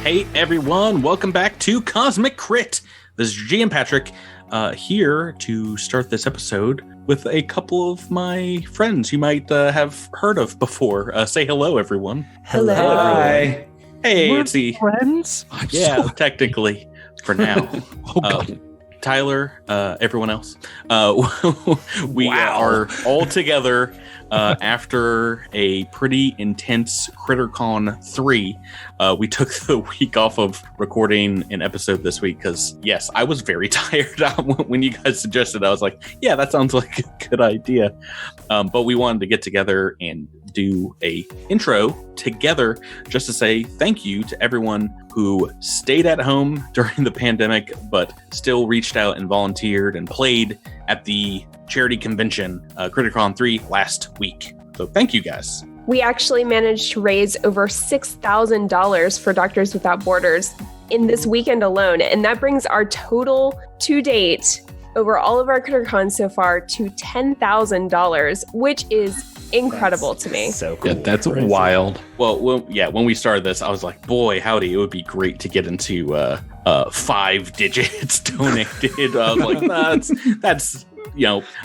Hey everyone, welcome back to Cosmic Crit. This is GM Patrick, here to start this episode with a couple of my friends you might have heard of before. Say hello, everyone. Hello. Hi. Hey, it's the friends. technically for now. Tyler, everyone else. We are all together after a pretty intense CritterCon 3. We took the week off of recording an episode this week because, yes, I was very tired when you guys suggested. I was like, yeah, that sounds like a good idea. But we wanted to get together and do a intro together just to say thank you to everyone who stayed at home during the pandemic, but still reached out and volunteered and played at the charity convention, CritterCon 3 last week. So thank you guys. We actually managed to raise over $6,000 for Doctors Without Borders in this weekend alone. And that brings our total to date over all of our CritterCons so far to $10,000, which is incredible to me. So cool. Yeah, that's wild. Well, when we started this, I was like, boy, howdy, it would be great to get into 5 digits donated. I was like, that's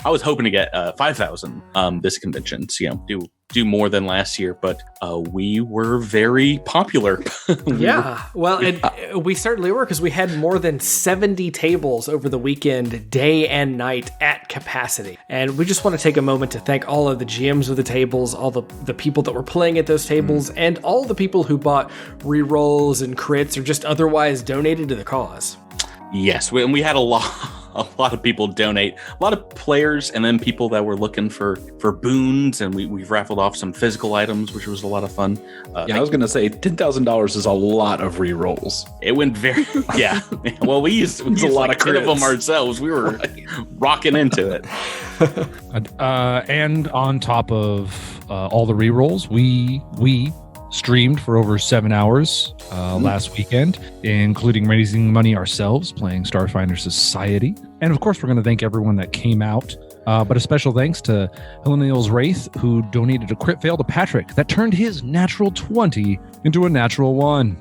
I was hoping to get 5,000 this convention. So, do more than last year, but we were very popular. We certainly were, because we had more than 70 tables over the weekend, day and night at capacity. And we just want to take a moment to thank all of the GMs of the tables, all the people that were playing at those tables, and all the people who bought rerolls and crits or just otherwise donated to the cause. Yes, we had a lot of people donate, a lot of players, and then people that were looking for boons, and we've raffled off some physical items, which was a lot of fun. I was going to say $10,000 is a lot of rerolls. It went very, yeah. Well, we used a lot of 10 of them ourselves. We were rocking into it. And on top of all the rerolls, we streamed for over 7 hours last weekend, including raising money ourselves, playing Starfinder Society. And of course, we're going to thank everyone that came out. But a special thanks to Hillennial's Wraith, who donated a crit fail to Patrick that turned his natural 20 into a natural 1.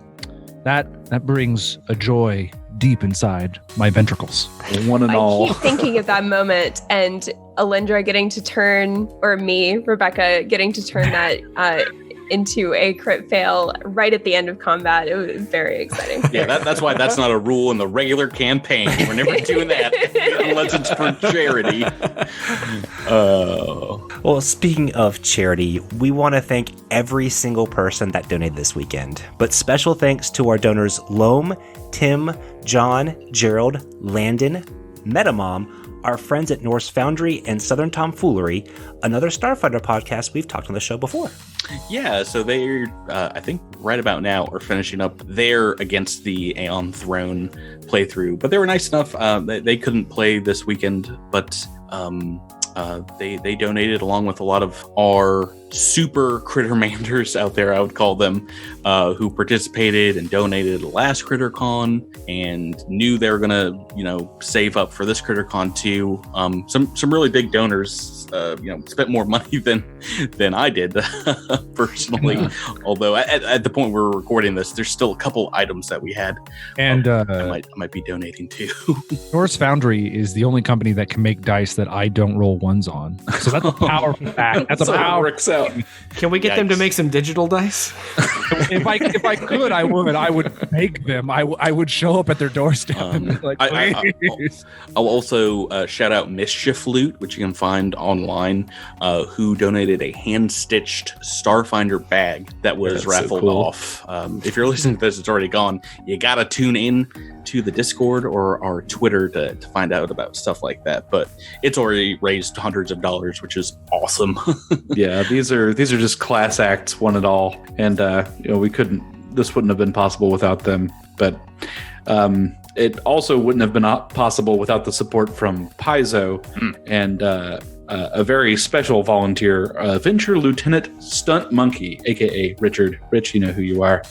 That brings a joy deep inside my ventricles. One and all. I keep thinking of that moment and Alindra getting to turn, or me, Rebecca, getting to turn that into a crit fail right at the end of combat. It was very exciting. Yeah, that's why that's not a rule in the regular campaign. We're never doing that unless it's for charity. Well, speaking of charity, we want to thank every single person that donated this weekend. But special thanks to our donors Loam, Tim, John, Gerald, Landon, Metamom, our friends at Norse Foundry, and Southern Tomfoolery, another Starfighter podcast we've talked on the show before. Yeah, so they're, I think right about now, are finishing up their Against the Aeon Throne playthrough. But they were nice enough. They couldn't play this weekend, but they donated along with a lot of our super Crittermanders out there, I would call them, who participated and donated last CritterCon and knew they were gonna, save up for this CritterCon too. Some really big donors, spent more money than I did personally. Although at the point we're recording this, there's still a couple items that we had, and I might be donating too. Norse Foundry is the only company that can make dice that I don't roll ones on. So that's a powerful fact. That's a powerful. Can we get them to make some digital dice? If I could, I would. I would make them. I would show up at their doorstep and be like, please. I'll also shout out Mischief Loot, which you can find online, who donated a hand-stitched Starfinder bag that was raffled off. If you're listening to this, it's already gone. You gotta tune in to the Discord or our Twitter to find out about stuff like that. But it's already raised hundreds of dollars, which is awesome. Yeah, these are just class acts, one and all, and this wouldn't have been possible without them. But it also wouldn't have been possible without the support from Paizo and a very special volunteer, Venture Lieutenant Stunt Monkey, aka Richard. Rich, you know who you are.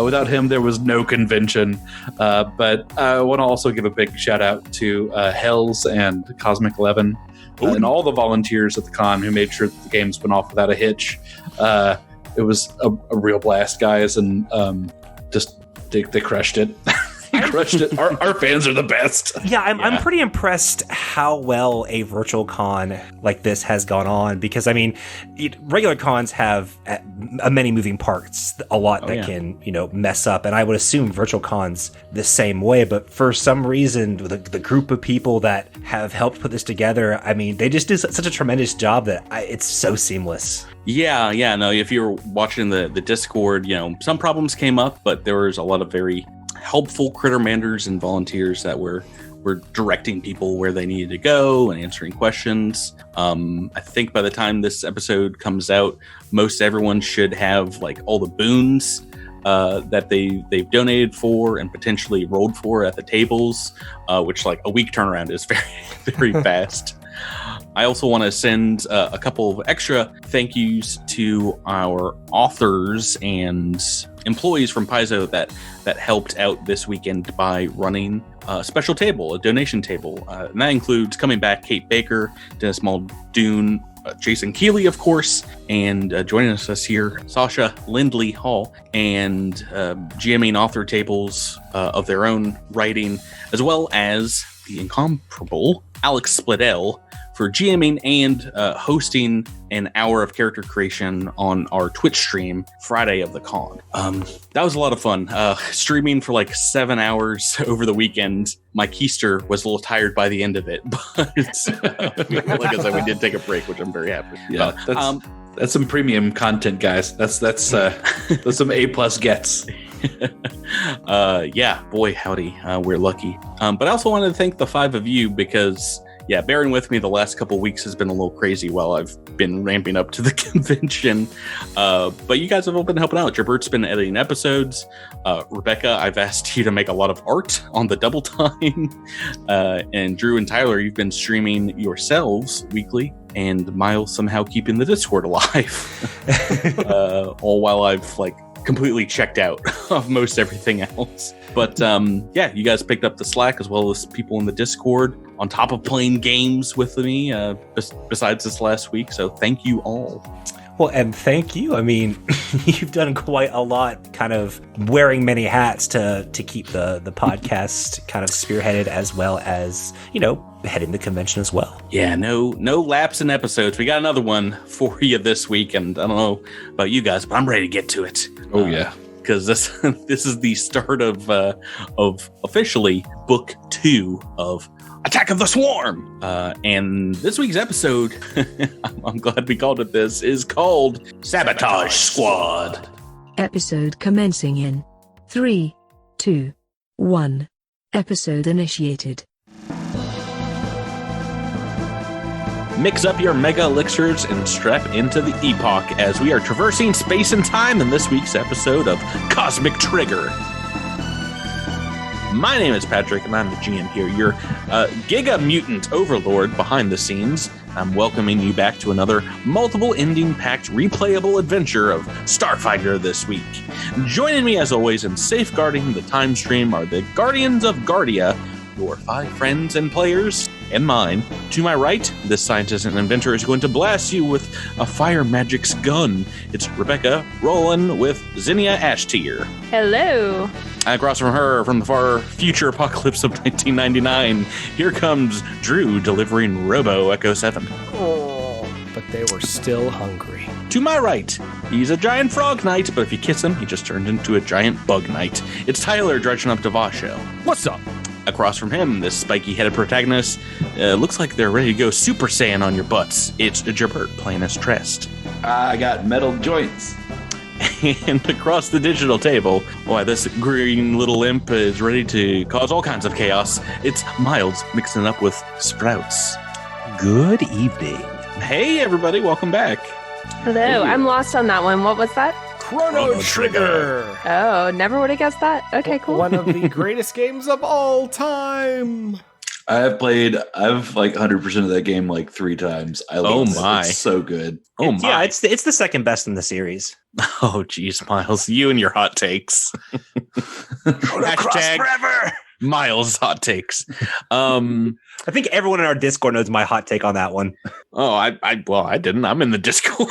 Without him, there was no convention. But I want to also give a big shout out to Hells and Cosmic 11 and all the volunteers at the con who made sure that the games went off without a hitch. It was a real blast, guys, and They crushed it. They crushed it. Our fans are the best. Yeah, I'm pretty impressed how well a virtual con like this has gone on, because I mean, regular cons have many moving parts, a lot that can mess up, and I would assume virtual cons the same way. But for some reason, the group of people that have helped put this together, I mean, they just do such a tremendous job that it's so seamless. Yeah. No, if you're watching the Discord, some problems came up, but there was a lot of very helpful Crittermanders and volunteers that were directing people where they needed to go and answering questions. I think by the time this episode comes out, most everyone should have like all the boons that they've donated for and potentially rolled for at the tables, which like a week turnaround is very, very fast. I also want to send a couple of extra thank yous to our authors and employees from Paizo that helped out this weekend by running a special table, a donation table. And that includes coming back Kate Baker, Dennis Muldoon, Jason Keeley, of course, and joining us here, Sasha Lindley Hall, and GMing author tables of their own writing, as well as the incomparable Alex Splittell for GMing and hosting an hour of character creation on our Twitch stream Friday of the con. That was a lot of fun. Streaming for like 7 hours over the weekend. My keister was a little tired by the end of it, but like I said, we did take a break, which I'm very happy. Yeah, that's some premium content, guys. That's some A+ gets. Yeah, boy, howdy. We're lucky. But I also wanted to thank the 5 of you because, bearing with me the last couple of weeks has been a little crazy while I've been ramping up to the convention. But you guys have all been helping out. Jabert's been editing episodes. Rebecca, I've asked you to make a lot of art on the double time. And Drew and Tyler, you've been streaming yourselves weekly. And Miles somehow keeping the Discord alive. All while I've completely checked out of most everything else. But you guys picked up the slack as well as people in the Discord on top of playing games with me besides this last week. So thank you all. Well, and thank you. I mean, you've done quite a lot, kind of wearing many hats to keep the podcast kind of spearheaded, as well as, heading the convention as well. Yeah, no lapse in episodes. We got another one for you this week, and I don't know about you guys, but I'm ready to get to it. Oh yeah. Because this is the start of officially book 2 of Attack of the Swarm. And this week's episode, I'm glad we called it this, is called Sabotage Squad. Episode commencing in 3, 2, 1. Episode initiated. Mix up your mega elixirs and strap into the epoch as we are traversing space and time in this week's episode of Cosmic Trigger. My name is Patrick, and I'm the GM here, your Giga Mutant Overlord behind the scenes. I'm welcoming you back to another multiple ending-packed replayable adventure of Starfighter this week. Joining me, as always, in safeguarding the time stream are the Guardians of Guardia, your 5 friends and players, and mine. To my right, this scientist and inventor is going to blast you with a fire magic's gun. It's Rebecca rolling with Zinnia Ashtier. Hello. Across from her, from the far future apocalypse of 1999, here comes Drew delivering Robo Echo 7. Oh, but they were still hungry. To my right, he's a giant frog knight, but if you kiss him, he just turns into a giant bug knight. It's Tyler dredging up to Vasho. What's up? Across from him, this spiky-headed protagonist looks like they're ready to go Super Saiyan on your butts. It's Jabert playing as Trest. I got metal joints. And across the digital table, boy, this green little imp is ready to cause all kinds of chaos. It's Miles mixing it up with Sprouts. Good evening. Hey, everybody, welcome back. Hello. Hey. I'm lost on that one. What was that? Chrono Trigger. Oh, never would have guessed that. Okay, cool. One of the greatest games of all time. I've 100% of that game 3 times. I love it. My. It's so good. Oh, my. Yeah, it's the second best in the series. Oh, geez, Miles, you and your hot takes. Chrono Cross forever. Miles' hot takes. I think everyone in our Discord knows my hot take on that one. Oh, I didn't. I'm in the Discord.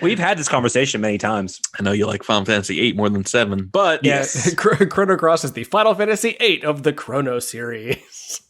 We've had this conversation many times. I know you like Final Fantasy VIII more than 7, but yes. Chrono Cross is the Final Fantasy VIII of the Chrono series.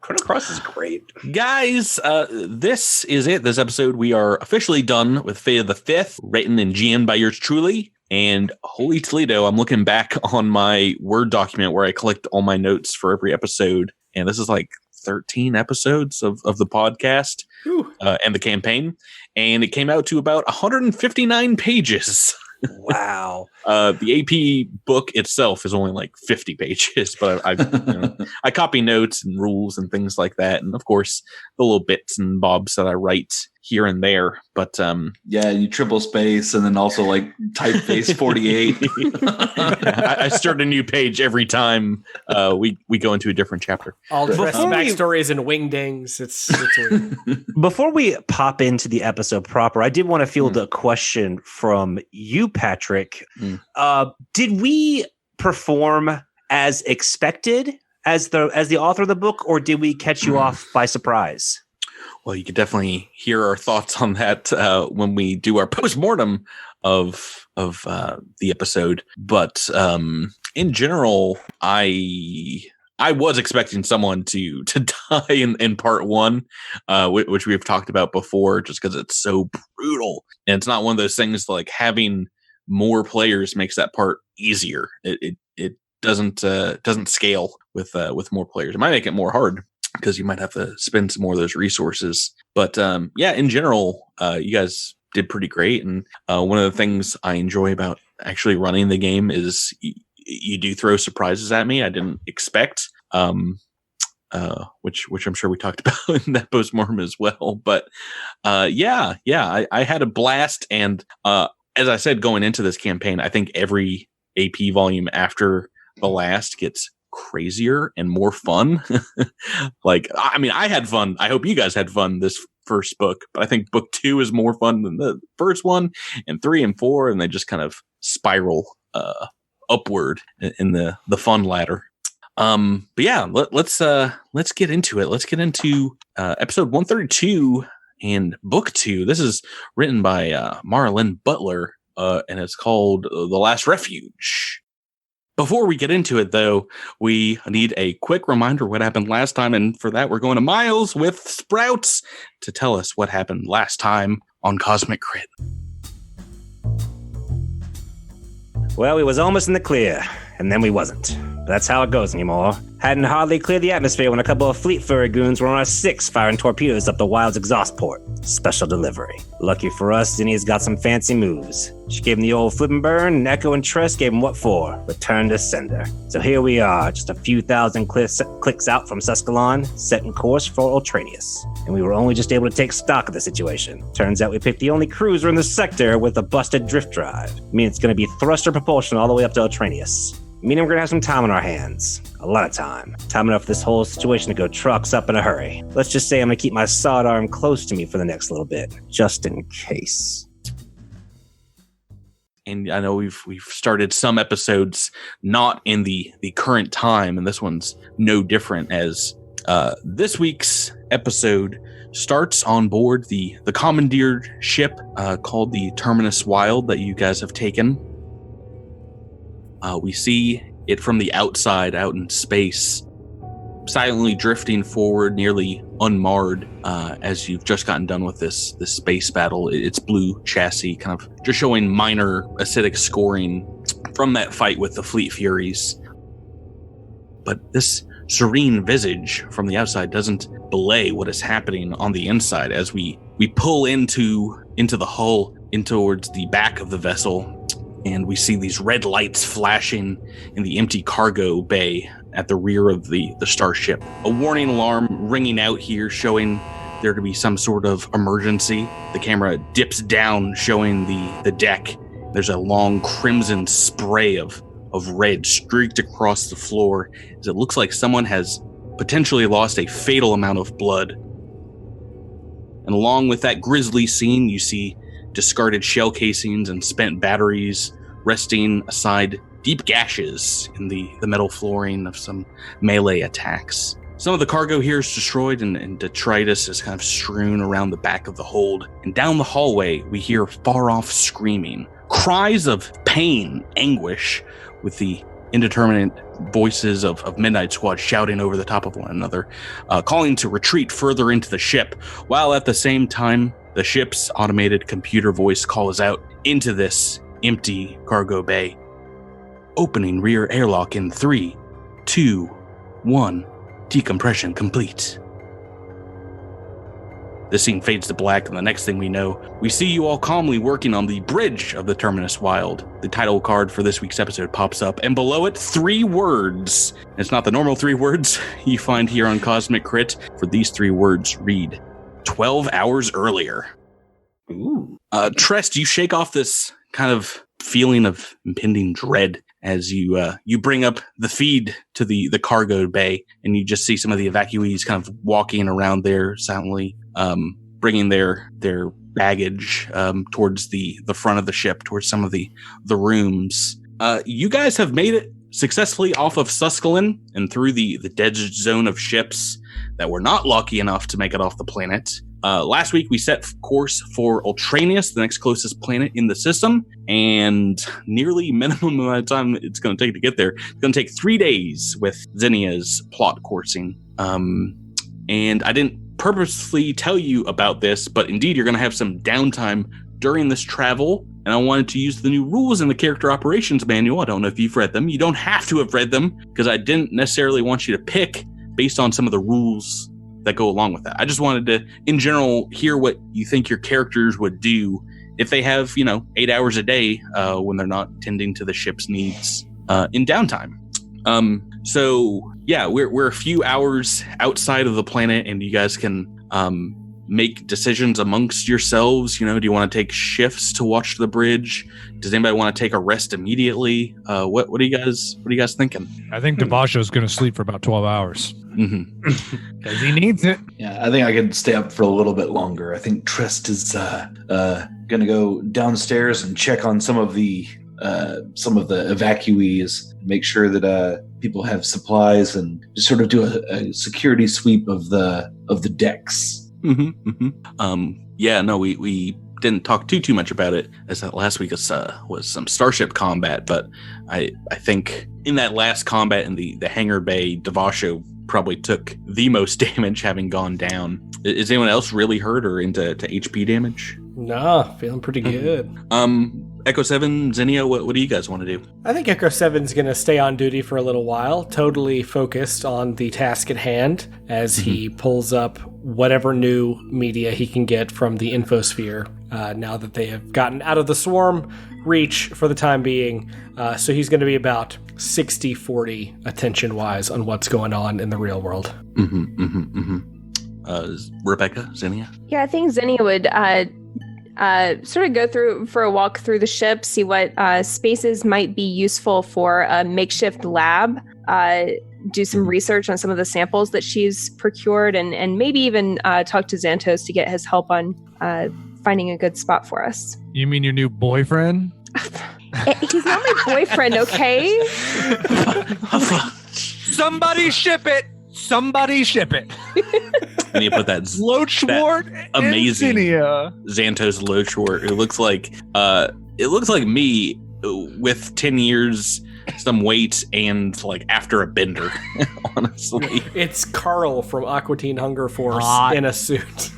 Chrono Cross is great. Guys, this is it. This episode, we are officially done with Fate of the Fifth, written and GM'd by yours truly. And holy Toledo, I'm looking back on my Word document where I collect all my notes for every episode. And this is like 13 episodes of the podcast and the campaign. And it came out to about 159 pages. Wow. The AP book itself is only like 50 pages, but I copy notes and rules and things like that. And of course, the little bits and bobs that I write here and there. But yeah, you triple space and then also like typeface 48. I start a new page every time we go into a different chapter. All dressed backstories and wingdings. It's weird. Before we pop into the episode proper, I did want to field a question from you, Patrick. Did we perform as expected as the author of the book, or did we catch you off by surprise? Well, you can definitely hear our thoughts on that when we do our postmortem of the episode. But in general, I was expecting someone to die in part one, which we've talked about before, just because it's so brutal. And it's not one of those things like having more players makes that part easier. It doesn't scale with more players. It might make it more hard, because you might have to spend some more of those resources. But yeah, in general, you guys did pretty great. And one of the things I enjoy about actually running the game is you do throw surprises at me I didn't expect, which I'm sure we talked about in that postmortem as well. But yeah, I had a blast. And as I said, going into this campaign, I think every AP volume after the last gets crazier and more fun. Like, I mean, I had fun. I hope you guys had fun this first book, but I think book 2 is more fun than the first one, and 3 and 4, and they just kind of spiral upward in the fun ladder. But yeah, let's get into it. Let's get into episode 132 and book 2. This is written by Mara Lynn Butler, and it's called The Last Refuge. Before we get into it, though, we need a quick reminder what happened last time, and for that, we're going to Miles with Sprouts to tell us what happened last time on Cosmic Crit. Well, we was almost in the clear, and then we wasn't. But that's how it goes anymore. Hadn't hardly cleared the atmosphere when a couple of fleet furry goons were on our 6 firing torpedoes up the Wild's exhaust port. Special delivery. Lucky for us, Zinnia's got some fancy moves. She gave him the old flip and burn, and Echo and Tress gave him what for? Return to sender. So here we are, just a few thousand clicks out from Suscalon, setting course for Ultranius. And we were only just able to take stock of the situation. Turns out we picked the only cruiser in the sector with a busted drift drive. I mean, it's going to be thruster propulsion all the way up to Ultranius. Meaning we're going to have some time on our hands. A lot of time. Time enough for this whole situation to go trucks up in a hurry. Let's just say I'm going to keep my sawed arm close to me for the next little bit, just in case. And I know we've started some episodes not in the current time, and this one's no different, as this week's episode starts on board the commandeered ship called the Terminus Wild that you guys have taken. We see it from the outside, out in space, silently drifting forward, nearly unmarred, as you've just gotten done with this space battle. Its blue chassis kind of just showing minor acidic scoring from that fight with the Fleet Furies. But this serene visage from the outside doesn't belay what is happening on the inside as we pull into the hull, in towards the back of the vessel. And we see these red lights flashing in the empty cargo bay at the rear of the starship. A warning alarm ringing out here, showing there to be some sort of emergency. The camera dips down, showing the deck. There's a long crimson spray of red streaked across the floor, as it looks like someone has potentially lost a fatal amount of blood. And along with that grisly scene, you see discarded shell casings and spent batteries resting aside deep gashes in the metal flooring of some melee attacks. Some of the cargo here is destroyed, and detritus is kind of strewn around the back of the hold. And down the hallway, we hear far-off screaming, cries of pain, anguish, with the indeterminate voices of Midnight Squad shouting over the top of one another, calling to retreat further into the ship, while at the same time, the ship's automated computer voice calls out into this empty cargo bay. Opening rear airlock in 3, 2, 1. Decompression complete. The scene fades to black, and the next thing we know, we see you all calmly working on the bridge of the Terminus Wild. The title card for this week's episode pops up, and below it, 3 words. It's not the normal 3 words you find here on Cosmic Crit. For these 3 words, read 12 hours earlier. Ooh. Trest, you shake off this kind of feeling of impending dread as you bring up the feed to the cargo bay, and you just see some of the evacuees kind of walking around there silently, bringing their baggage towards the front of the ship, towards some of the rooms. You guys have made it successfully off of Suskelin and through the dead zone of ships that were not lucky enough to make it off the planet. Last week, we set course for Ultranius, the next closest planet in the system, and nearly minimum amount of time it's going to take to get there. It's going to take 3 days with Zinnia's plot coursing. And I didn't purposely tell you about this, but indeed, you're going to have some downtime during this travel, and I wanted to use the new rules in the character operations manual. I don't know if you've read them. You don't have to have read them, because I didn't necessarily want you to pick based on some of the rules that go along with that. I just wanted to, in general, hear what you think your characters would do if they have, 8 hours a day when they're not tending to the ship's needs in downtime. So yeah, we're a few hours outside of the planet, and you guys can make decisions amongst yourselves. Do you want to take shifts to watch the bridge? Does anybody want to take a rest immediately? What are you guys thinking? I think Devasho's going to sleep for about 12 hours. Because he needs it. Yeah, I think I could stay up for a little bit longer. I think Trist is going to go downstairs and check on some of the evacuees, make sure that people have supplies, and just sort of do a security sweep of the decks. Yeah, no, we didn't talk too much about it, as that last week was some starship combat, but I think in that last combat in the hangar bay, Devasho probably took the most damage, having gone down. Is anyone else really hurt or into HP damage? Nah, feeling pretty good. Echo 7, Zinnia, what do you guys want to do? I think Echo 7's going to stay on duty for a little while, totally focused on the task at hand as he pulls up whatever new media he can get from the infosphere now that they have gotten out of the swarm reach for the time being. So he's going to be about 60-40 attention-wise on what's going on in the real world. Rebecca, Zinnia? Yeah, I think Zinnia would sort of go through for a walk through the ship, see what spaces might be useful for a makeshift lab, do some research on some of the samples that she's procured, and maybe even talk to Xantos to get his help on finding a good spot for us. You mean your new boyfriend? He's not my boyfriend, okay? Somebody ship it! Somebody ship it! And you put that Loachwort, amazing Zinnia. Xantos Loachwort. It looks like me with 10 years, some weight, and like after a bender. Honestly, it's Carl from Aqua Teen Hunger Force in a suit.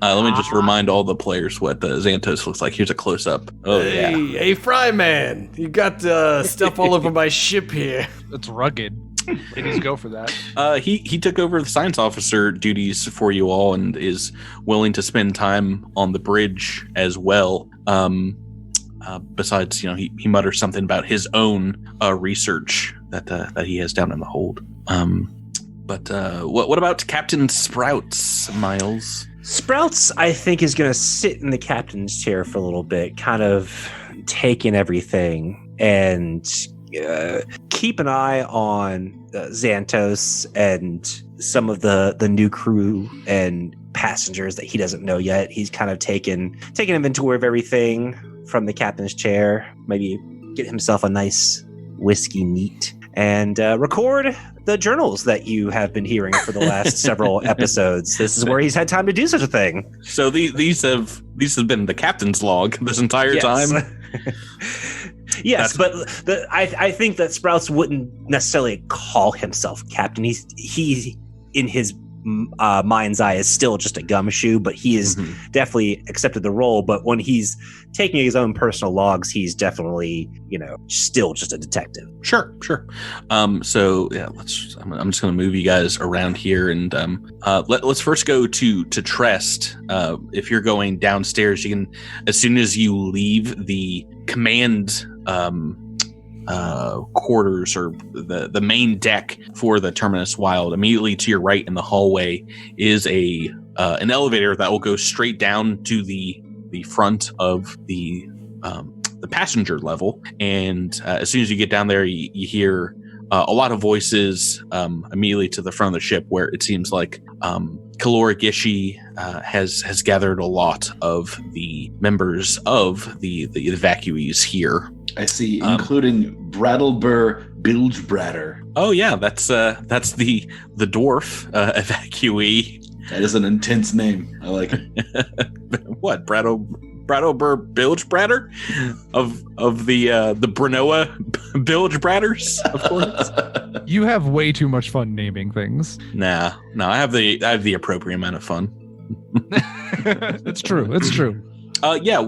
Let me just remind all the players what Xantos looks like. Here's a close up. Oh yeah, hey Fryman, you got stuff all over my ship here. It's rugged. Ladies go for that. He took over the science officer duties for you all and is willing to spend time on the bridge as well. Besides, he mutters something about his own research that he has down in the hold. But what about Captain Sprouts, Miles? Sprouts, I think, is going to sit in the captain's chair for a little bit, kind of taking everything and keep an eye on Xantos and some of the new crew and passengers that he doesn't know yet. He's kind of taking inventory of everything from the captain's chair, maybe get himself a nice whiskey neat, and record the journals that you have been hearing for the last several episodes. This is where he's had time to do such a thing. So these have been the captain's log this entire time. Yes, but I think that Sprouts wouldn't necessarily call himself captain. He in his mind's eye is still just a gumshoe, but he has definitely accepted the role. But when he's taking his own personal logs, he's definitely, still just a detective. Sure. So yeah, I'm just going to move you guys around here, and let's first go to Trest. If you're going downstairs, you can, as soon as you leave the command quarters or the main deck for the Terminus Wild, immediately to your right in the hallway is an elevator that will go straight down to the front of the passenger level. And as soon as you get down there, you hear a lot of voices immediately to the front of the ship, where it seems like Kalorigishi has gathered a lot of the members of the evacuees here. I see, including Brattlebur Bilgebratter. Oh yeah, that's the dwarf evacuee. That is an intense name. I like it. What, Brattlebur Bilgebratter of the Branoa Bilgebratters, of course. You have way too much fun naming things. No, I have the appropriate amount of fun. It's true. Yeah,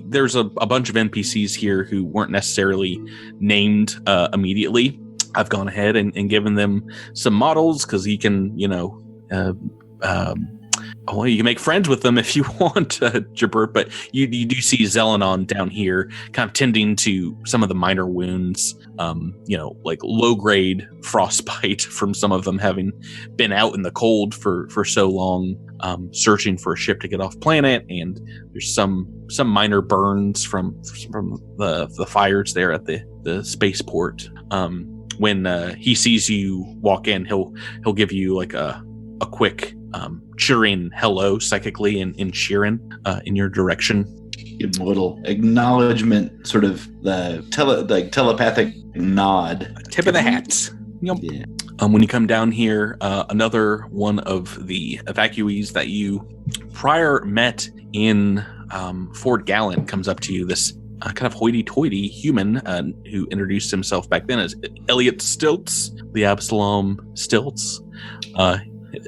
there's a bunch of NPCs here who weren't necessarily named immediately. I've gone ahead and given them some models because you can, well, you can make friends with them if you want, Jabert, but you do see Zelenon down here kind of tending to some of the minor wounds, like low-grade frostbite from some of them having been out in the cold for so long, searching for a ship to get off planet, and there's some minor burns from the fires there at the spaceport. When he sees you walk in, he'll give you like a quick cheering hello psychically in Sheeran in your direction. Give him a little acknowledgement, sort of the telepathic nod. Tip of the hat. Yep. Yeah. When you come down here, another one of the evacuees that you prior met in Fort Gallant comes up to you, this kind of hoity-toity human who introduced himself back then as Elliot Stilts, the Absalom Stilts.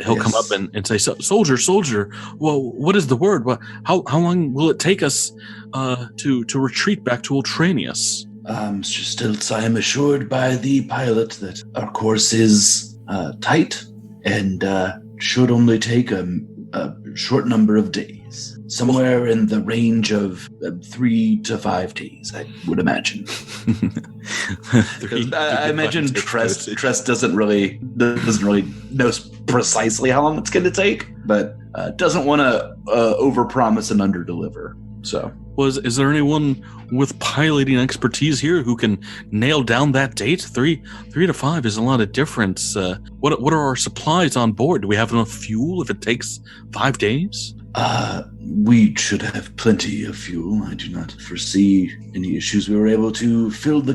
He'll come up and say, soldier, well, what is the word? How long will it take us to retreat back to Ultranius? Mr. Stilts, I am assured by the pilot that our course is tight and should only take a short number of days. Somewhere in the range of 3 to 5 days, I would imagine. I imagine Trest doesn't really know precisely how long it's going to take, but doesn't want to overpromise and underdeliver. So, is there anyone with piloting expertise here who can nail down that date? 3 to 5 is a lot of difference. What are our supplies on board? Do we have enough fuel if it takes 5 days? We should have plenty of fuel. I do not foresee any issues. We were able to fill the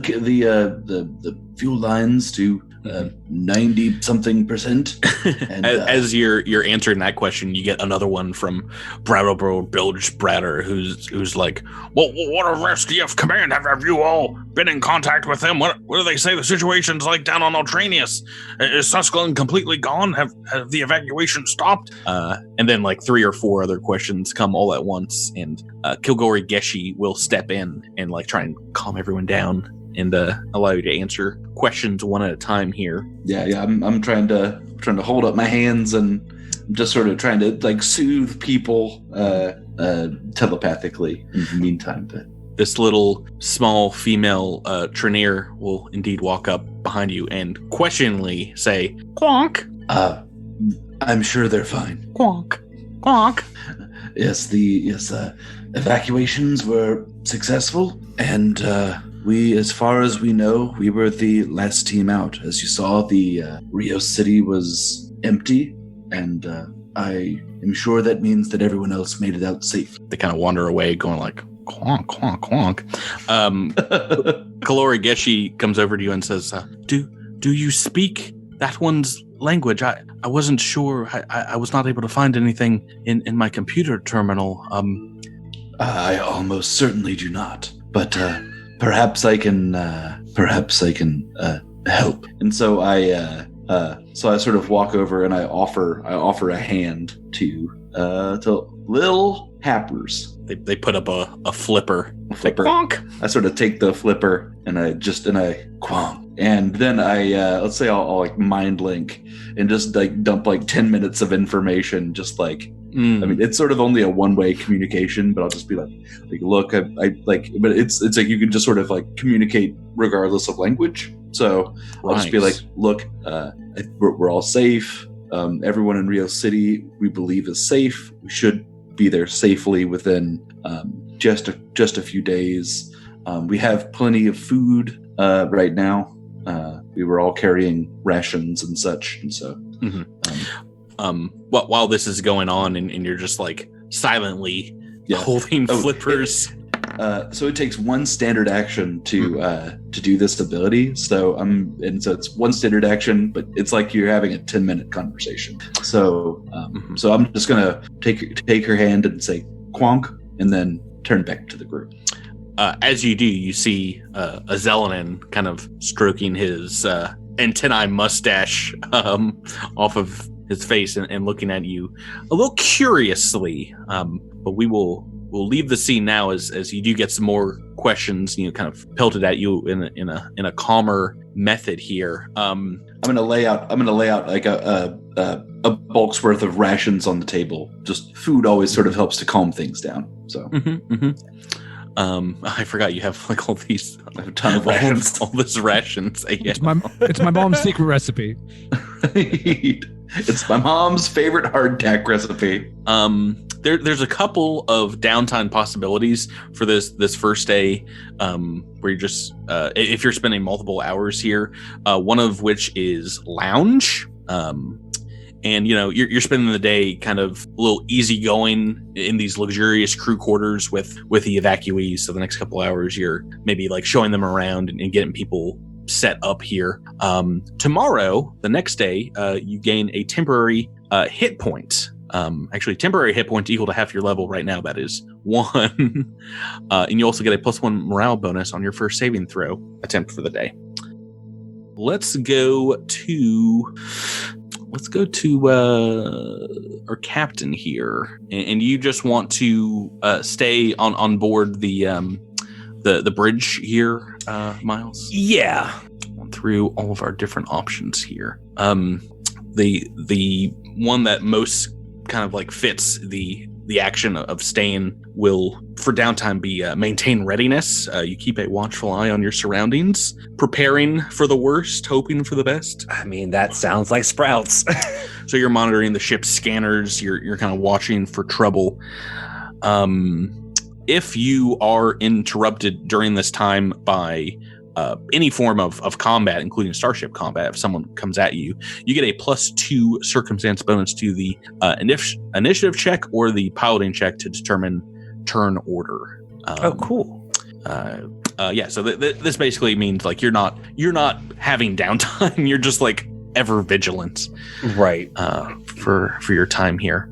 fuel lines to 90-something%. And, as you're answering that question, you get another one from Brattlebur Bilgebratter, who's like, well, what of SDF command? Have you all been in contact with them? What do they say the situation's like down on Ultranius? Is Susclin completely gone? Have the evacuation stopped? And then like 3 or 4 other questions come all at once, and Kilgore Geshi will step in and like try and calm everyone down and allow you to answer questions one at a time here. Yeah. I'm trying to hold up my hands and just sort of trying to like soothe people telepathically in the meantime. But this little small female Trenier will indeed walk up behind you and questioningly say, "Quonk." I'm sure they're fine. Quonk. Quonk. Yes, evacuations were successful, and we, as far as we know, we were the last team out. As you saw, the Rio City was empty, and I am sure that means that everyone else made it out safe. They kind of wander away going like, Quonk, quonk, quonk. Kalori Geshi comes over to you and says, do you speak that one's language? I wasn't sure. I was not able to find anything in my computer terminal. I almost certainly do not, but perhaps I can help. And so I sort of walk over and I offer a hand to Lil Happers. They put up a flipper. Flipper. Quonk. I sort of take the flipper and I quonk. And then let's say I'll like mind link and just like dump like 10 minutes of information, just like, I mean, it's sort of only a one-way communication, but I'll just be like, look, I like, but it's like you can just sort of like communicate regardless of language. So I'll just be like, look, we're all safe. Everyone in Rio City, we believe, is safe. We should be there safely within just a few days. We have plenty of food right now. We were all carrying rations and such, and so. While this is going on, and you're just like silently holding flippers. So it takes one standard action to do this ability. So so it's one standard action, but it's like you're having a 10-minute conversation. So so I'm just gonna take her hand and say quonk, and then turn back to the group. As you do, you see a Zelenin kind of stroking his antennae mustache off of his face and looking at you a little curiously. But we'll leave the scene now as you do get some more questions, kind of pelted at you in a calmer method here. I'm gonna lay out like a bulk's worth of rations on the table. Just food always sort of helps to calm things down. So. I forgot you have like all these, I have a ton of rations. All this rations. Yeah. It's my mom's secret recipe. Right. It's my mom's favorite hardtack recipe. There's a couple of downtime possibilities for this first day, where you're just if you're spending multiple hours here, one of which is lounge. And you're spending the day kind of a little easygoing in these luxurious crew quarters with the evacuees. So the next couple hours, you're maybe like showing them around and getting people set up here. Tomorrow, the next day, you gain a temporary hit point. Actually, temporary hit point equal to half your level right now. That is 1. And you also get a +1 morale bonus on your first saving throw attempt for the day. Let's go to our captain here, and you just want to stay on board the bridge here, Miles. Yeah. Through all of our different options here. The one that most kind of like fits the action of staying will, for downtime, be maintain readiness. You keep a watchful eye on your surroundings, preparing for the worst, hoping for the best. I mean, that sounds like Sprouts. So you're monitoring the ship's scanners. You're kind of watching for trouble. If you are interrupted during this time by any form of combat, including starship combat, if someone comes at you, you get a +2 circumstance bonus to the initiative check or the piloting check to determine turn order. Oh, cool. So this basically means like you're not having downtime. You're just like ever vigilant, right? For your time here.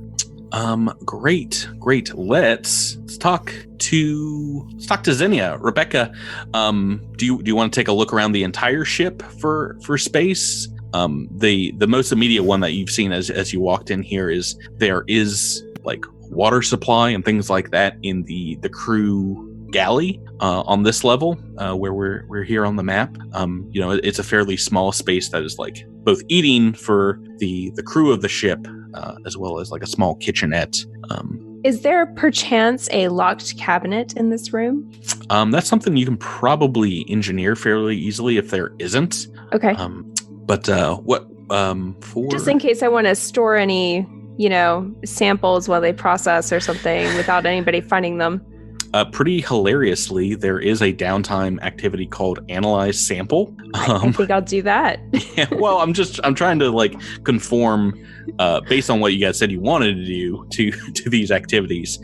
Great. Let's talk to Xenia. Rebecca, do you want to take a look around the entire ship for space? The most immediate one that you've seen as you walked in here is there is like water supply and things like that in the crew galley on this level where we're here on the map. It's a fairly small space that is like both eating for the crew of the ship as well as like a small kitchenette. Is there perchance a locked cabinet in this room? That's something you can probably engineer fairly easily if there isn't. Okay. For just in case I want to store any, samples while they process or something without anybody finding them. Pretty hilariously, there is a downtime activity called Analyze Sample. I think I'll do that. Yeah, well, I'm trying to like conform based on what you guys said you wanted to do to these activities.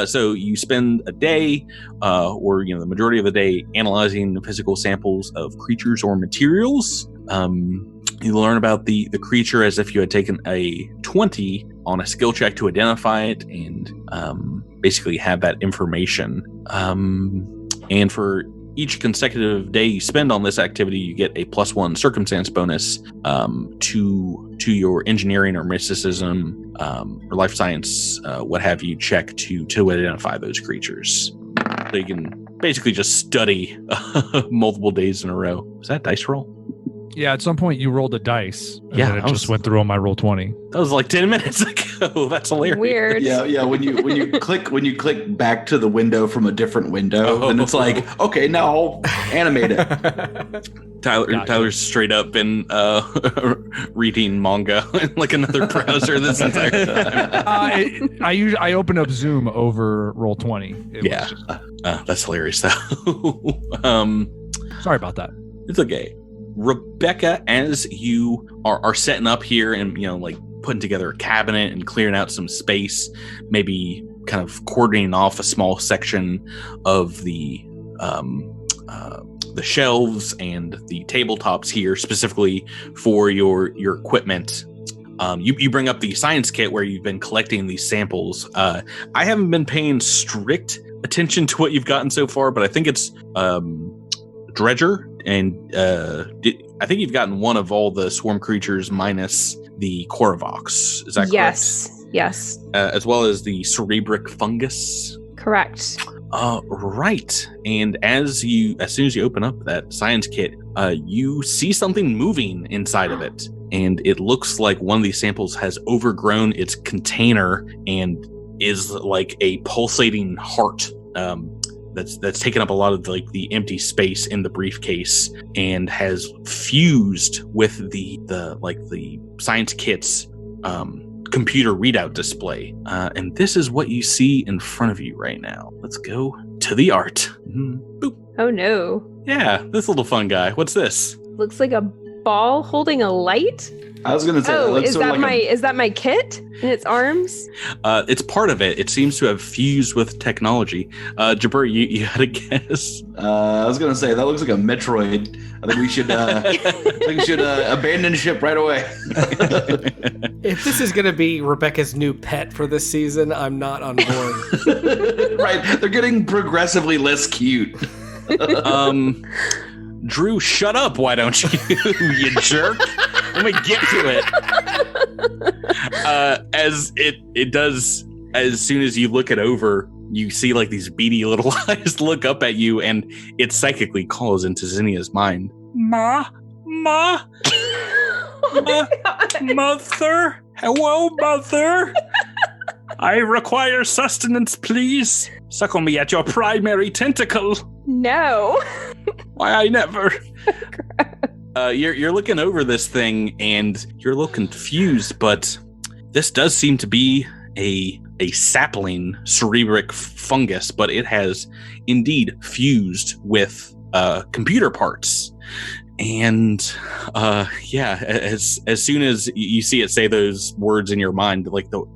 So you spend a day, or the majority of the day, analyzing the physical samples of creatures or materials. You learn about the creature as if you had taken a 20 on a skill check to identify it, and basically have that information. And for each consecutive day you spend on this activity, you get a +1 circumstance bonus to your engineering or mysticism or life science, what have you, check to identify those creatures. So you can basically just study multiple days in a row. Is that dice roll? Yeah, at some point you rolled a dice. And Yeah, then it just went through on my roll 20. That was like 10 minutes ago. That's hilarious. Weird. Yeah. When you click back to the window from a different window, then it's like, okay, now I'll animate it. Tyler's straight up been reading manga in like another browser this entire time. I open up Zoom over roll 20. That's hilarious though. Sorry about that. It's okay. Rebecca, as you are setting up here and like putting together a cabinet and clearing out some space, maybe kind of cordoning off a small section of the shelves and the tabletops here specifically for your equipment. You bring up the science kit where you've been collecting these samples. I haven't been paying strict attention to what you've gotten so far, but I think it's Dredger, and I think you've gotten one of all the swarm creatures minus the Korvox. Is that correct? Yes. As well as the cerebric fungus. Correct. Right. And as soon as you open up that science kit, you see something moving inside of it, and it looks like one of these samples has overgrown its container and is like a pulsating heart. That's taken up a lot of like the empty space in the briefcase and has fused with the science kit's computer readout display. And this is what you see in front of you right now. Let's go to the art. Boop. Oh no. Yeah, this little fun guy. What's this? Looks like a ball holding a light. I was gonna say, is that my kit in its arms? It's part of it. It seems to have fused with technology. Jabir, you had a guess. I was gonna say that looks like a Metroid. I think we should abandon ship right away. If this is gonna be Rebecca's new pet for this season, I'm not on board. Right, they're getting progressively less cute. Drew, shut up, why don't you, you jerk? Let me get to it. As it does, as soon as you look it over, you see like these beady little eyes look up at you, and it psychically calls into Zinnia's mind. Mother? Hello, Mother? I require sustenance, please. Suckle me at your primary tentacle. No. Why, I never. You're looking over this thing, and you're a little confused, but this does seem to be a sapling cerebric fungus, but it has indeed fused with computer parts. And as soon as you see it say those words in your mind, like the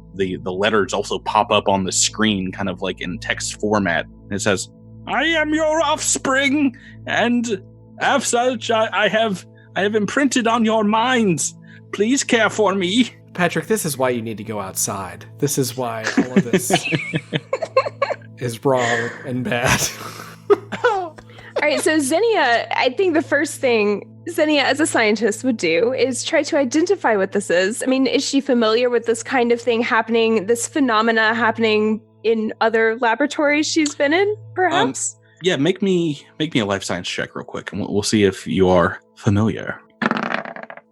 letters also pop up on the screen, kind of like in text format. And it says, "I am your offspring, and as such, I have imprinted on your minds. Please care for me." Patrick, this is why you need to go outside. This is why all of this is wrong and bad. All right, so Zinnia, I think the first thing Zinnia as a scientist would do is try to identify what this is. I mean, is she familiar with this kind of thing happening, this phenomena happening in other laboratories she's been in, perhaps? Yeah, make me a life science check real quick, and we'll see if you are familiar.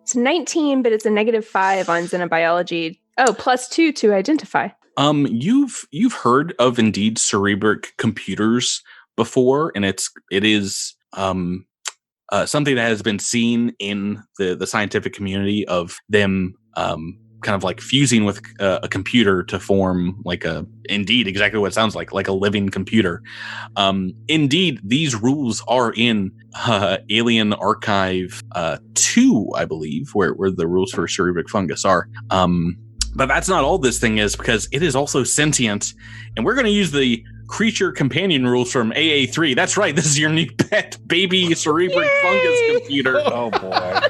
It's 19, but it's a -5 on xenobiology. Oh, +2 to identify. You've heard of indeed cerebric computers before, and it is something that has been seen in the scientific community of them kind of like fusing with a computer to form indeed exactly what it sounds like a living computer. Indeed, these rules are in Alien Archive 2, I believe, where the rules for cerebric fungus are. But that's not all this thing is, because it is also sentient, and we're going to use the creature companion rules from AA3. That's right. This is your new pet baby cerebric fungus computer. Oh boy.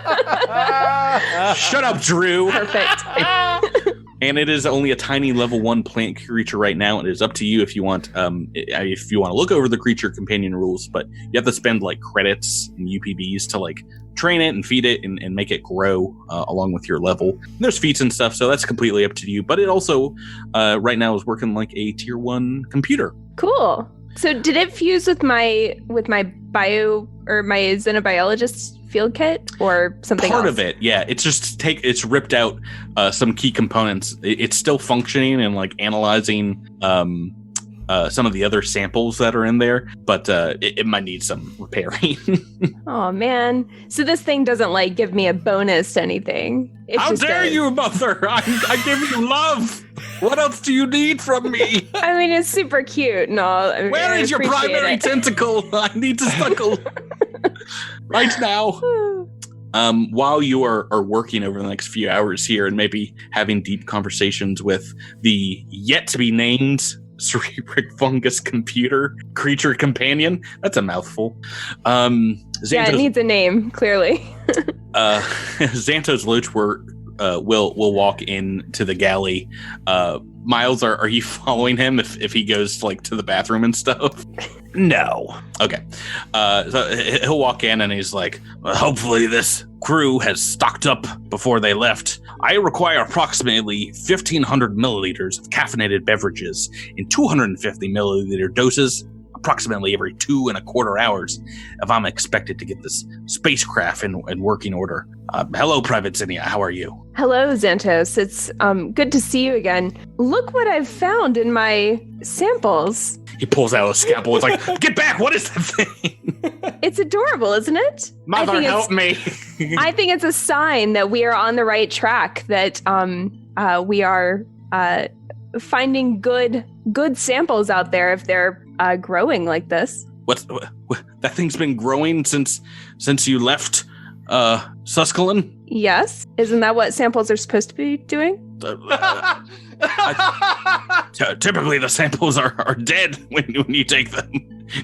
Shut up, Drew. Perfect. And it is only a tiny level 1 plant creature right now. It is up to you if you want to look over the creature companion rules, but you have to spend like credits and UPBs to like train it and feed it and make it grow along with your level. And there's feats and stuff, so that's completely up to you. But it also right now is working like a tier 1 computer. Cool. So did it fuse with my bio or my xenobiologist field kit or something Part else? of it, yeah. It's just it's ripped out some key components. It's still functioning and like analyzing some of the other samples that are in there, but it might need some repairing. Oh man! So this thing doesn't like give me a bonus to anything. It How just dare does. you, mother! I give you love. What else do you need from me? I mean, it's super cute and all. I mean, Where I is your appreciate primary it. tentacle? I need to suckle right now. While you are working over the next few hours here and maybe having deep conversations with the yet to be named cerebric fungus computer creature companion. That's a mouthful. Yeah, it needs a name, clearly. Xantos Loach will walk into the galley. Miles, are you following him if he goes like to the bathroom and stuff? No. Okay. So he'll walk in and he's like, well, hopefully this crew has stocked up before they left. I require approximately 1,500 milliliters of caffeinated beverages in 250 milliliter doses, approximately every 2.25 hours, if I'm expected to get this spacecraft in working order. Hello, Private Zinnia. How are you? Hello, Xantos. It's good to see you again. Look what I've found in my samples. He pulls out a scalpel. It's like, get back! What is that thing? It's adorable, isn't it? Mother, help me! I think it's a sign that we are on the right track. That we are finding good samples out there if they're growing like this. What? That thing's been growing since you left Susquehanna? Yes, isn't that what samples are supposed to be doing? Typically, the samples are dead when you take them.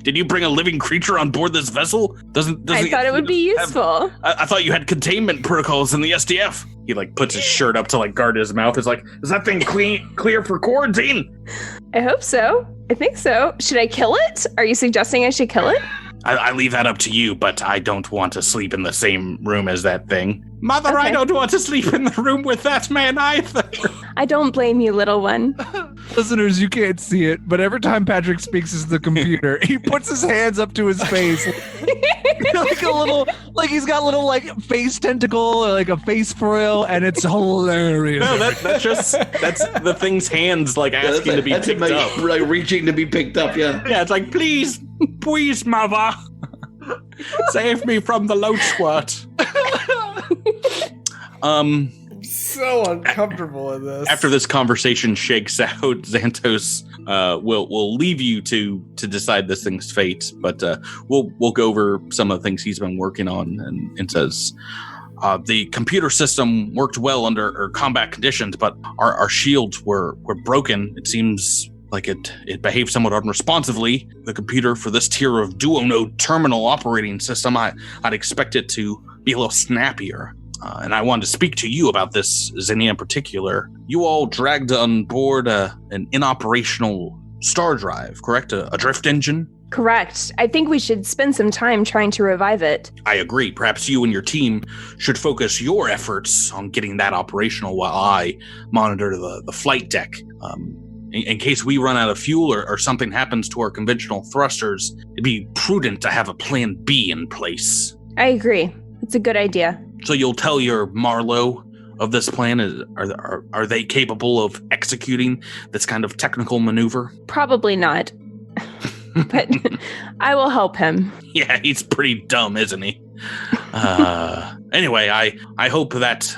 Did you bring a living creature on board this vessel? I thought it would be useful. I thought you had containment protocols in the SDF. He like puts his shirt up to like guard his mouth. It's like, is that thing clear for quarantine? I hope so. I think so. Should I kill it? Are you suggesting I should kill it? I leave that up to you, but I don't want to sleep in the same room as that thing. Mother, okay. I don't want to sleep in the room with that man either. I don't blame you, little one. Listeners, you can't see it, but every time Patrick speaks as the computer, he puts his hands up to his face. like he's got little like face tentacle or like a face frill, and it's hilarious. No, that's the thing's hands like asking to be picked up. Like reaching to be picked up, yeah. Yeah, it's like, please, mother. Save me from the loachwort. So uncomfortable in this. After this conversation shakes out, Xantos will leave you to decide this thing's fate. But we'll go over some of the things he's been working on, and says the computer system worked well under combat conditions, but our shields were broken. It seems like it behaved somewhat unresponsively. The computer for this tier of duo-node terminal operating system, I'd expect it to be a little snappier. And I wanted to speak to you about this, Zinnia in particular. You all dragged on board an inoperational star drive, correct? A drift engine? Correct. I think we should spend some time trying to revive it. I agree. Perhaps you and your team should focus your efforts on getting that operational while I monitor the flight deck. In case we run out of fuel or something happens to our conventional thrusters, it'd be prudent to have a plan B in place. I agree. It's a good idea. So you'll tell your Marlowe of this plan? Are they capable of executing this kind of technical maneuver? Probably not. But I will help him. Yeah, he's pretty dumb, isn't he? Anyway, I hope that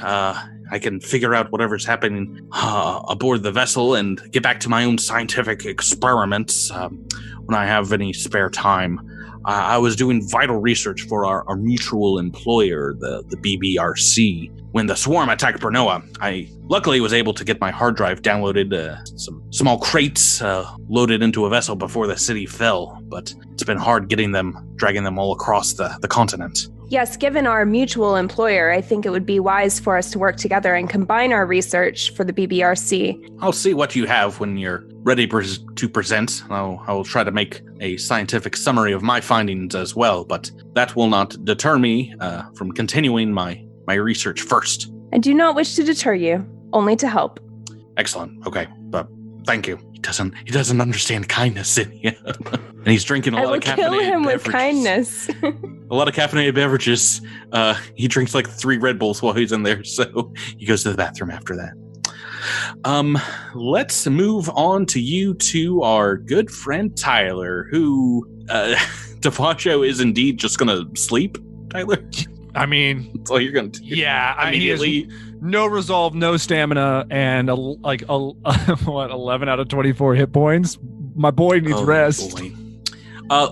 I can figure out whatever's happening aboard the vessel and get back to my own scientific experiments when I have any spare time. I was doing vital research for our mutual employer, the BBRC. When the swarm attacked Bernoa, I luckily was able to get my hard drive downloaded, some small crates loaded into a vessel before the city fell, but it's been hard dragging them all across the continent. Yes, given our mutual employer, I think it would be wise for us to work together and combine our research for the BBRC. I'll see what you have when you're ready to present. I will try to make a scientific summary of my findings as well, but that will not deter me from continuing my research first. I do not wish to deter you, only to help. Excellent. Okay, but thank you. He doesn't understand kindness, and he's drinking a lot of caffeinated beverages. I will kill him with kindness. A lot of caffeinated beverages. He drinks like 3 Red Bulls while he's in there, so he goes to the bathroom after that. Let's move on to our good friend Tyler, who Devacho is indeed just gonna sleep. Tyler, I mean, that's all you're gonna do. Yeah, immediately. No resolve, no stamina, and 11 out of 24 hit points. My boy needs rest. Boy.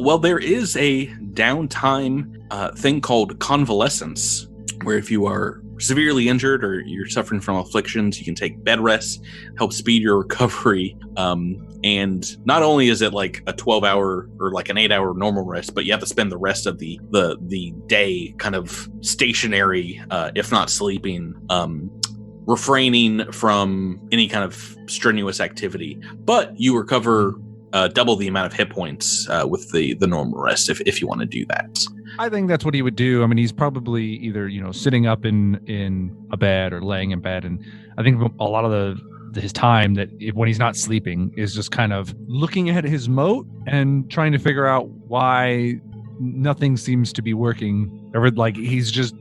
Well, there is a downtime thing called convalescence, where if you are severely injured or you're suffering from afflictions, you can take bed rest, help speed your recovery. And not only is it like a 12-hour or like an 8-hour normal rest, but you have to spend the rest of the day kind of stationary, if not sleeping, refraining from any kind of strenuous activity. But you recover double the amount of hit points with the normal rest if you want to do that. I think that's what he would do. I mean, he's probably either, sitting up in a bed or laying in bed. And I think a lot of his time when he's not sleeping is just kind of looking at his moat and trying to figure out why nothing seems to be working. Or like he's just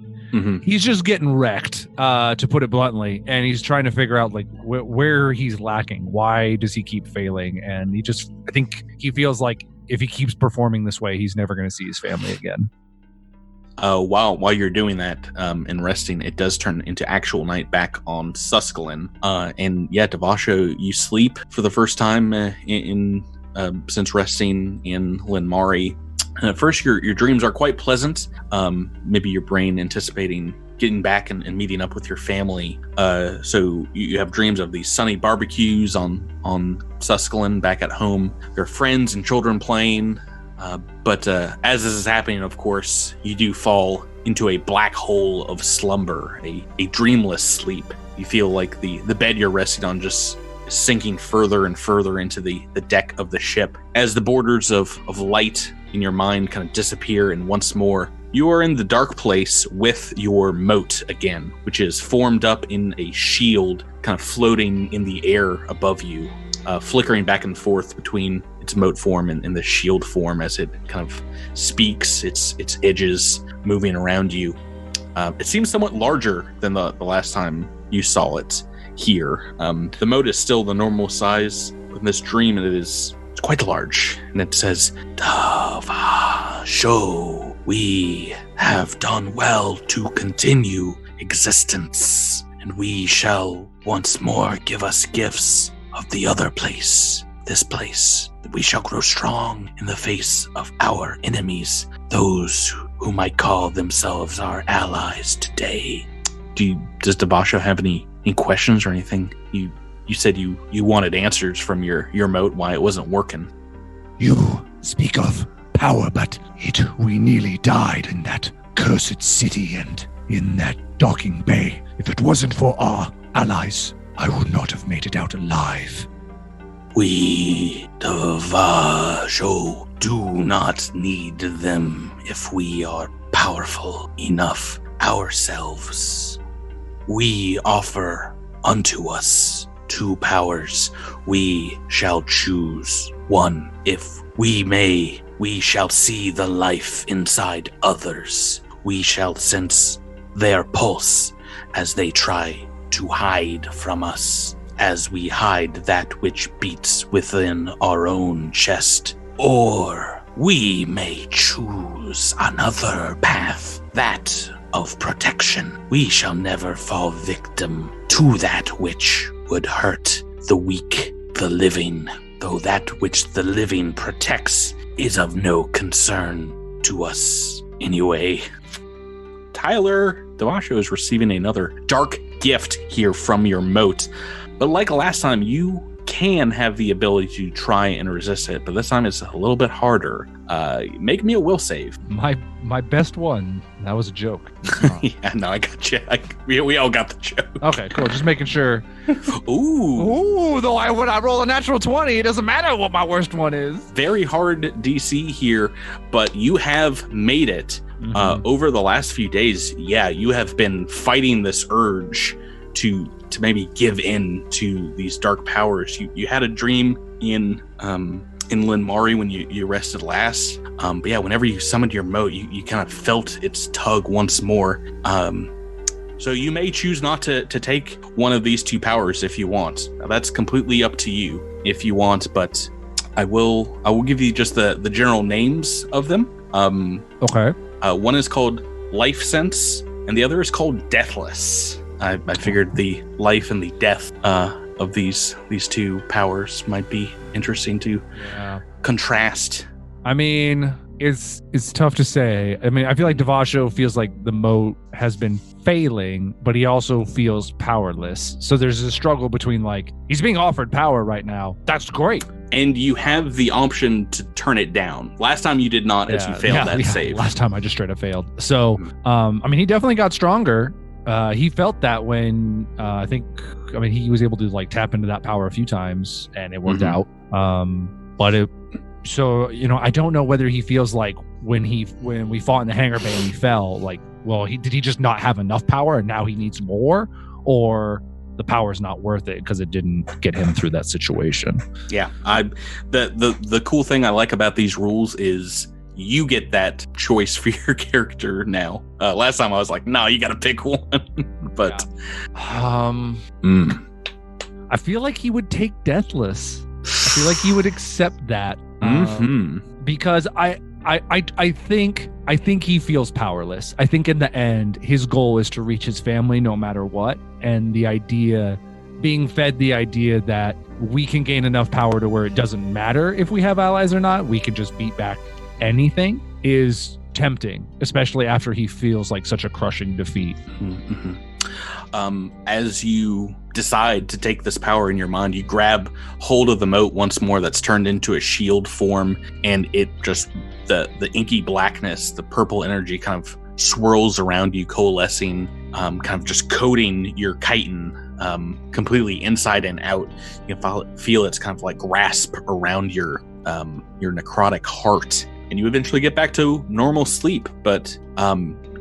getting wrecked, to put it bluntly. And he's trying to figure out like where he's lacking. Why does he keep failing? And I think he feels like if he keeps performing this way, he's never going to see his family again. While you're doing that and resting, it does turn into actual night back on Suskelin. And yeah, Devacho, you sleep for the first time since resting in Linmari. And at first, your dreams are quite pleasant. Maybe your brain anticipating getting back and meeting up with your family. So you have dreams of these sunny barbecues on Suskelin back at home. There are friends and children playing. But as this is happening, of course, you do fall into a black hole of slumber, a dreamless sleep. You feel like the bed you're resting on just sinking further and further into the deck of the ship. As the borders of light in your mind kind of disappear, and once more, you are in the dark place with your moat again, which is formed up in a shield kind of floating in the air above you, flickering back and forth between its moat form and the shield form as it kind of speaks, its edges moving around you. It seems somewhat larger than the last time you saw it here. The moat is still the normal size. In this dream, it's quite large, and it says, "Devacho, we have done well to continue existence, and we shall once more give us gifts of the other place, this place. We shall grow strong in the face of our enemies, those who might call themselves our allies today." Does Devacho have any questions or anything? You said you wanted answers from your moat why it wasn't working. You speak of power, but we nearly died in that cursed city and in that docking bay. If it wasn't for our allies, I would not have made it out alive. We, Devacho, do not need them if we are powerful enough ourselves. We offer unto us 2 powers. We shall choose one. If we may, we shall see the life inside others. We shall sense their pulse as they try to hide from us, as we hide that which beats within our own chest. Or we may choose another path that of protection. We shall never fall victim to that which would hurt the weak, the living, though that which the living protects is of no concern to us anyway. Tyler, Devasho is receiving another dark gift here from your moat. But like last time, you can have the ability to try and resist it, but this time it's a little bit harder. Make me a will save. My best one. That was a joke. Yeah, no, I got you. We all got the joke. Okay, cool. Just making sure. Ooh, though when I roll a natural 20, it doesn't matter what my worst one is. Very hard DC here, but you have made it. Over the last few days. Yeah, you have been fighting this urge to maybe give in to these dark powers. You had a dream in Linmari when you rested last. But yeah, whenever you summoned your moat, you kind of felt its tug once more. So you may choose not to take one of these two powers if you want. Now, that's completely up to you if you want, but I will give you just the general names of them. Okay. One is called Life Sense, and the other is called Deathless. I figured the life and the death of these two powers might be interesting to contrast. I mean, it's tough to say. I mean, I feel like Devasho feels like the moat has been failing, but he also feels powerless. So there's a struggle between like, he's being offered power right now. That's great. And you have the option to turn it down. Last time you did not, as you failed that save. Last time I just straight up failed. So, I mean, he definitely got stronger. He felt that when he was able to like tap into that power a few times and it worked out. So, I don't know whether he feels like when we fought in the hangar bay and he fell, like, well, did he just not have enough power and now he needs more, or the power's not worth it because it didn't get him through that situation. Yeah, the cool thing I like about these rules is you get that choice for your character now. Last time I was like, no, you got to pick one. But I feel like he would take Deathless. I feel like he would accept that because I think he feels powerless. I think in the end, his goal is to reach his family no matter what. And being fed the idea that we can gain enough power to where it doesn't matter if we have allies or not, we can just beat back anything, is tempting, especially after he feels like such a crushing defeat. As you decide to take this power in your mind, you grab hold of the moat once more that's turned into a shield form, and it just, the inky blackness, the purple energy kind of swirls around you, coalescing, kind of just coating your chitin completely inside and out. You can feel it's kind of like grasp around your necrotic heart, and you eventually get back to normal sleep. But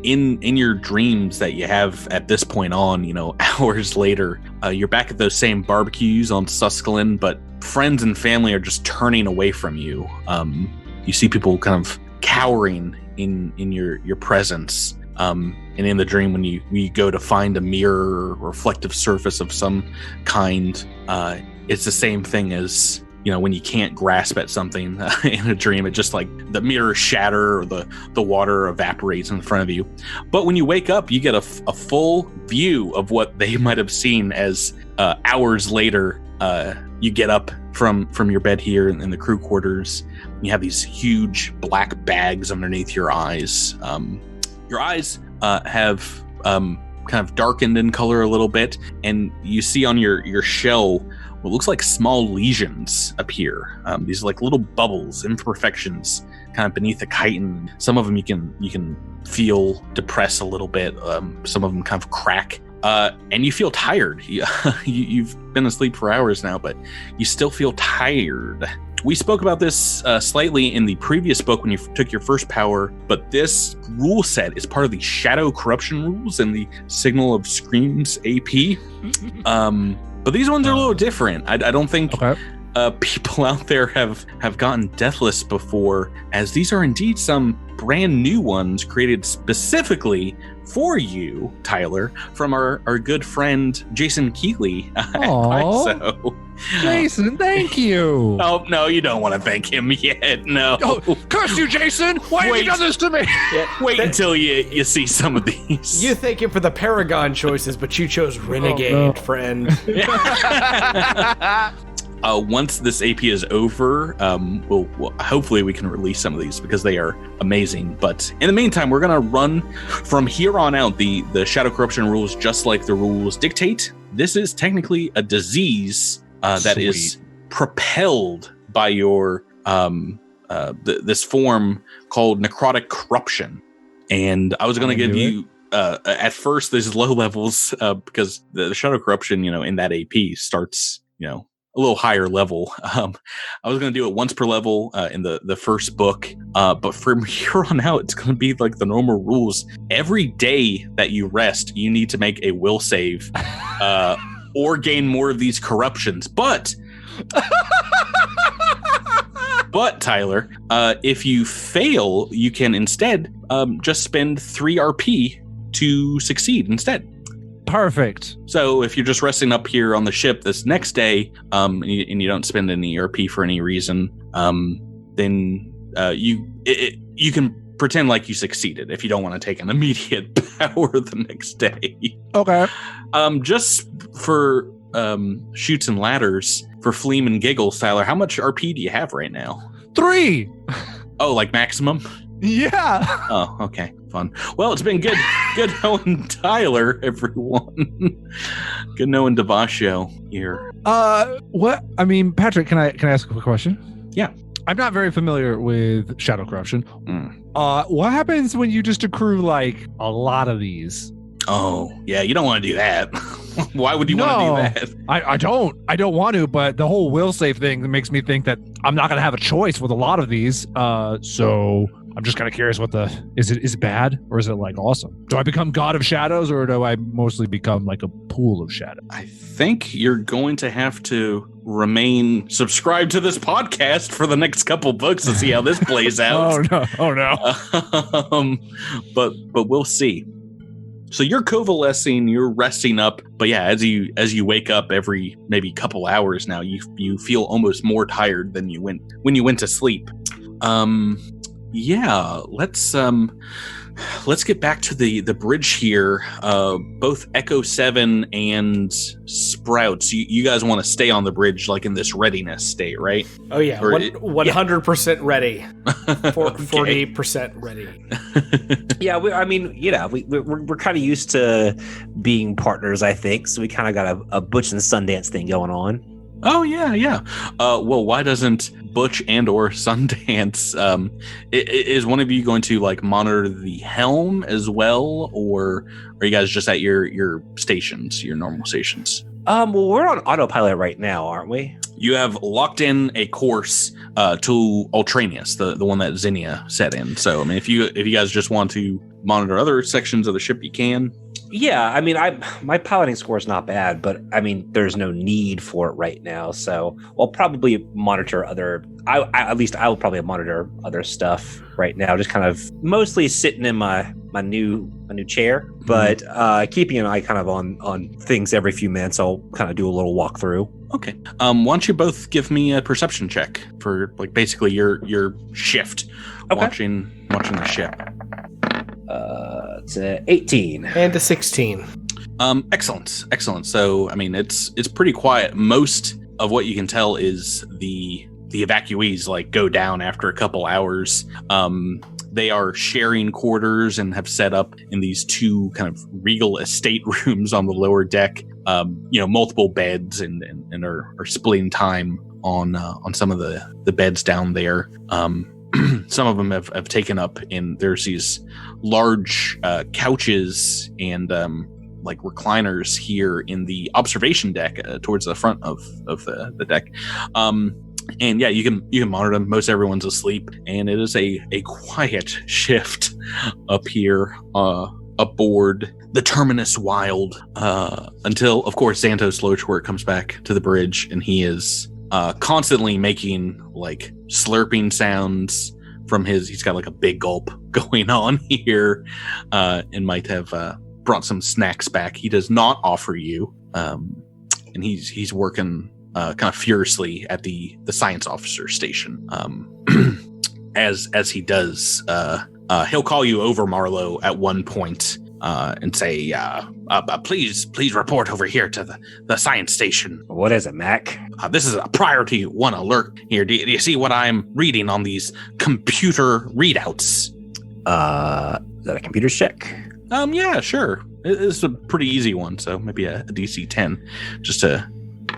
in your dreams that you have at this point on, hours later, you're back at those same barbecues on Suskelin, but friends and family are just turning away from you. You see people kind of cowering in your presence. And in the dream, when you go to find a mirror or reflective surface of some kind, it's the same thing as, when you can't grasp at something in a dream. It just like the mirror shatter or the water evaporates in front of you. But when you wake up, you get a full view of what they might have seen as hours later. You get up from your bed here in the crew quarters. You have these huge black bags underneath your eyes. Your eyes have kind of darkened in color a little bit, and you see on your shell what looks like small lesions appear. These like little bubbles, imperfections, kind of beneath the chitin. Some of them you can feel depress a little bit. Some of them kind of crack. And you feel tired. You've been asleep for hours now, but you still feel tired. We spoke about this slightly in the previous book when you took your first power, but this rule set is part of the Shadow Corruption rules and the Signal of Screams AP. But these ones are a little different. I don't think people out there have gotten Deathless before, as these are indeed some brand new ones created specifically for you, Tyler, from our good friend Jason Keeley. Aww. Jason, thank you. Oh, no, you don't want to thank him yet. No. Oh, curse you, Jason. Why have you done this to me? Wait until you see some of these. You thank him for the Paragon choices, but you chose Renegade, friend. Once this AP is over, we'll hopefully we can release some of these because they are amazing. But in the meantime, we're gonna run from here on out the Shadow Corruption rules just like the rules dictate. This is technically a disease that is propelled by your this form called necrotic corruption. And I was gonna give you at first there's low levels because the Shadow Corruption, in that AP starts, a little higher level. I was going to do it once per level in the first book, but from here on out, it's going to be like the normal rules. Every day that you rest, you need to make a will save or gain more of these corruptions. But Tyler, if you fail, you can instead just spend 3 RP to succeed instead. Perfect. So if you're just resting up here on the ship this next day, and you don't spend any RP for any reason, then you can pretend like you succeeded if you don't want to take an immediate power the next day. Okay. Just for shoots and ladders for Fleam and Giggles, Tyler, how much RP do you have right now? 3. Oh, like maximum? Yeah. Oh, okay. Fun. Well, it's been good knowing Tyler, everyone. Good knowing Devasho here. What? I mean, Patrick, can I ask a quick question? Yeah. I'm not very familiar with Shadow Corruption. What happens when you just accrue like a lot of these? Oh, yeah, you don't want to do that. Why would you want to do that? I don't want to, but the whole will save thing makes me think that I'm not going to have a choice with a lot of these. So I'm just kind of curious is it bad or is it like awesome? Do I become God of Shadows or do I mostly become like a pool of shadows? I think you're going to have to remain subscribed to this podcast for the next couple books to see how this plays out. Oh no. But we'll see. So you're convalescing, you're resting up, but yeah, as you wake up every maybe couple hours now, you feel almost more tired than when you went to sleep. Yeah, let's get back to the bridge here. Both Echo 7 and Sprouts, you guys want to stay on the bridge like in this readiness state, right? Oh yeah, 100% ready. 48% ready. Yeah, we're kind of used to being partners, I think. So we kind of got a Butch and Sundance thing going on. Oh yeah. Well, why doesn't Butch and or Sundance? Is one of you going to like monitor the helm as well, or are you guys just at your stations, your normal stations? Well, we're on autopilot right now, aren't we? You have locked in a course to Ultranius, the one that Zinnia set in. So, I mean, if you guys just want to monitor other sections of the ship, you can. Yeah, I mean, my piloting score is not bad, but I mean, there's no need for it right now. So I'll probably monitor I will probably monitor other stuff right now. Just kind of mostly sitting in my new chair, but keeping an eye kind of on things every few minutes. I'll kind of do a little walkthrough. Okay. Why don't you both give me a perception check for like basically your shift, watching the ship. It's 18 and a 16. Excellent. So, I mean, it's pretty quiet. Most of what you can tell is the evacuees like go down after a couple hours. They are sharing quarters and have set up in these 2 kind of regal estate rooms on the lower deck. Multiple beds and are splitting time on some of the beds down there. Some of them have taken up there's these large couches and like recliners here in the observation deck towards the front of the deck. And yeah, you can monitor them. Most everyone's asleep, and it is a quiet shift up here aboard the Terminus Wild until, of course, Xantos Lochwork comes back to the bridge, and he is constantly making like slurping sounds from he's got like a big gulp going on here, and might have brought some snacks back. He does not offer you, and he's working kind of furiously at the science officer station. As he does, he'll call you over, Marlowe, at one point, and say, please report over here to the science station. What is it, Mac? This is a priority 1 alert here. Do you see what I'm reading on these computer readouts? Is that a computer's check? Yeah, sure. It's a pretty easy one, so maybe a DC 10, just to...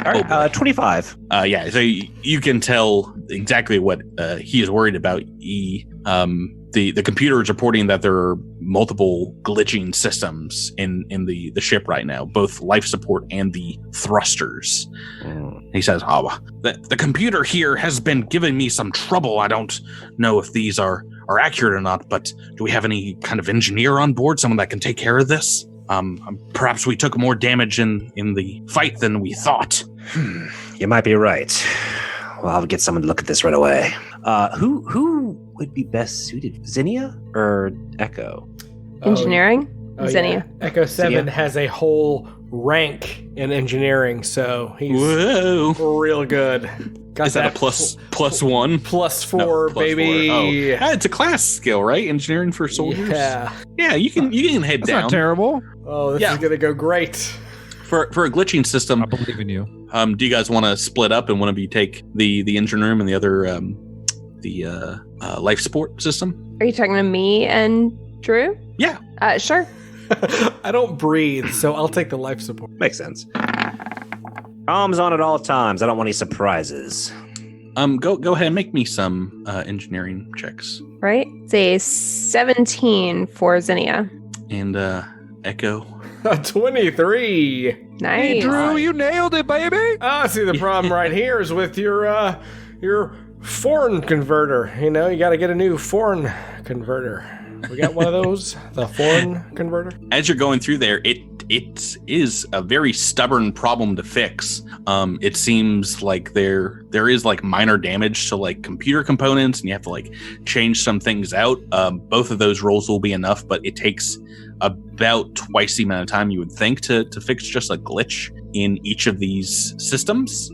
All right, 25. Yeah, so you can tell exactly what he is worried about. The computer is reporting that there are multiple glitching systems in the ship right now, both life support and the thrusters. He says, the computer here has been giving me some trouble. I don't know if these are accurate or not, but do we have any kind of engineer on board, someone that can take care of this? Perhaps we took more damage in the fight than we thought. You might be right. Well, I'll get someone to look at this right away. Who would be best suited? Zinnia or Echo? Engineering? Zinnia. Yeah. Echo 7 Zinnia? has a whole rank in engineering, so he's real good. Got Is that a plus one? +4, No, +4. baby. Oh. Yeah, it's a class skill, right? Engineering for soldiers. Yeah, you can head That's down. not terrible. Oh, this is gonna go great. For a glitching system. I believe in you. Do you guys want to split up and one of you take the engine room and the other life support system? Are you talking to me and Drew? Yeah. Sure. I don't breathe, so I'll take the life support. Makes sense. Comms on at all times. I don't want any surprises. Go ahead and make me some engineering checks. Right? It's a 17 for Zinnia. And Echo. 23. Nice. Hey, Drew, you nailed it, baby. See, the problem right here is with your foreign converter. You know, you got to get a new foreign converter. We got one of those, the foreign converter. As you're going through there, it is a very stubborn problem to fix. It seems like there is like minor damage to like computer components, and you have to like change some things out. Both of those rolls will be enough, but it takes about twice the amount of time you would think to fix just a glitch in each of these systems.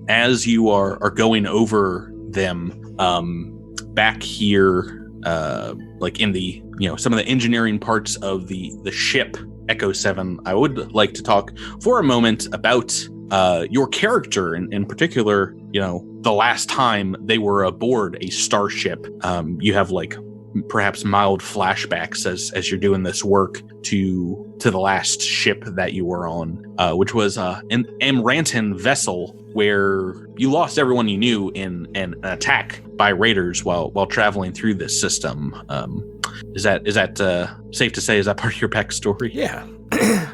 As you are going over them, back here, like in the some of the engineering parts of the ship Echo 7, I would like to talk for a moment about your character, in particular, the last time they were aboard a starship. You have like perhaps mild flashbacks as you're doing this work to the last ship that you were on, which was an Amrantan vessel where you lost everyone you knew in an attack by raiders while traveling through this system. Is that safe to say? Is that part of your backstory? Yeah.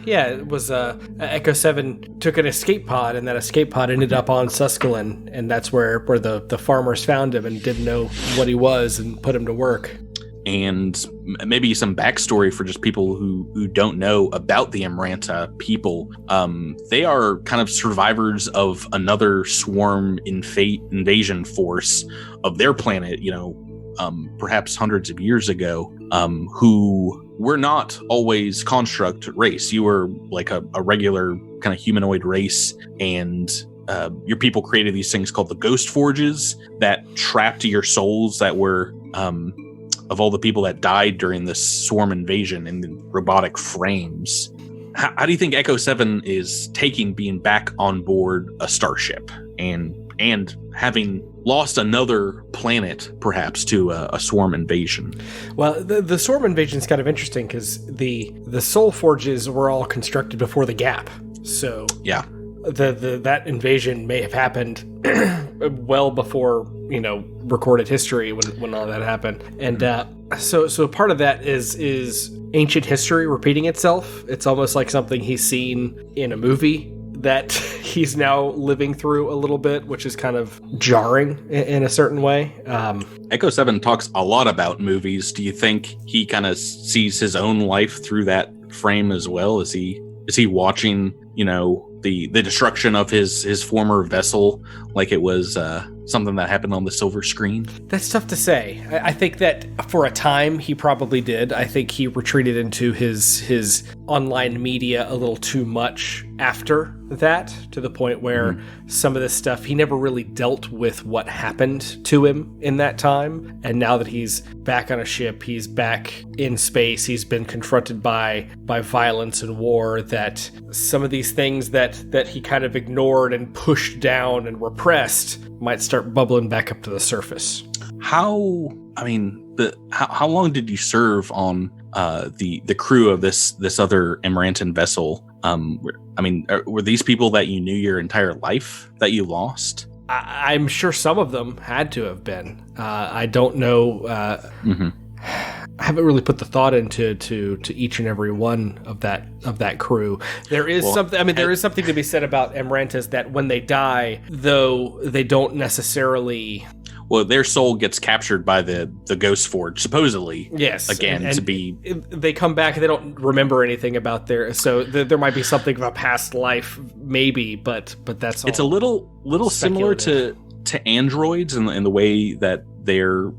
Yeah, it was Echo 7 took an escape pod, and that escape pod ended up on Susquehanna, and that's where the farmers found him and didn't know what he was and put him to work. And maybe some backstory for just people who don't know about the Amranta people. They are kind of survivors of another swarm invasion force of their planet, perhaps hundreds of years ago, who were not always construct race. You were like a regular kind of humanoid race, and your people created these things called the Ghost Forges that trapped your souls that were of all the people that died during this swarm invasion in the robotic frames. How do you think Echo 7 is taking being back on board a starship and having lost another planet, perhaps, to a swarm invasion? Well, the swarm invasion is kind of interesting because the soul forges were all constructed before the gap. So yeah, that invasion may have happened well before recorded history when all that happened, and so part of that is ancient history repeating itself. It's almost like something he's seen in a movie that he's now living through a little bit, which is kind of jarring in a certain way. Echo 7 talks a lot about movies. Do you think he kind of sees his own life through that frame as well? Is he watching the destruction of his former vessel like it was something that happened on the silver screen? That's tough to say. I think that for a time he probably did. I think he retreated into his online media a little too much after that, to the point where some of this stuff, he never really dealt with what happened to him in that time. And now that he's back on a ship, he's back in space, he's been confronted by violence and war, that some of these things that he kind of ignored and pushed down and repressed might start bubbling back up to the surface. How long did you serve on the crew of this other Amarantan vessel? Were these people that you knew your entire life that you lost? I'm sure some of them had to have been. I don't know. I haven't really put the thought into each and every one of that crew. There is something. I mean, there is something to be said about Amarantas, that when they die, though they don't necessarily. Well, their soul gets captured by the Ghost Forge, supposedly. Yes, again, and to be. They come back and they don't remember anything about so there might be something of a past life, maybe, but that's all. It's a little similar to androids in the way that they're,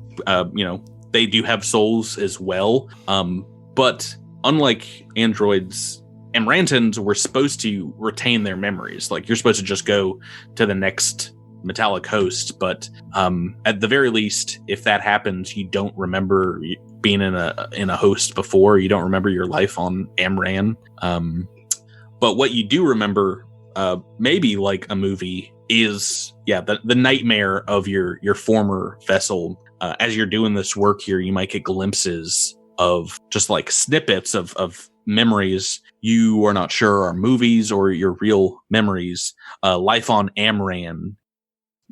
they do have souls as well. But unlike androids, Amarantans were supposed to retain their memories. Like, you're supposed to just go to the next metallic host, but at the very least, if that happens, you don't remember being in a host before. You don't remember your life on Amran. But what you do remember, maybe like a movie, is the nightmare of your former vessel. As you're doing this work here, you might get glimpses of just like snippets of memories you are not sure are movies or your real memories. Life on Amran.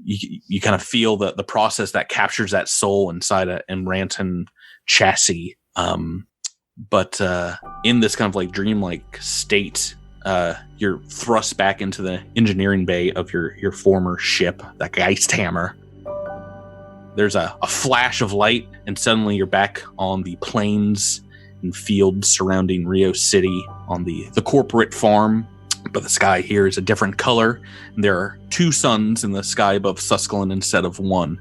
You kind of feel the process that captures that soul inside a Amarantan chassis. But in this kind of like dreamlike state, you're thrust back into the engineering bay of your former ship, the Geisthammer. There's a flash of light, and suddenly you're back on the plains and fields surrounding Rio City on the corporate farm. But the sky here is a different color, and there are two suns in the sky above Susquehanna instead of one.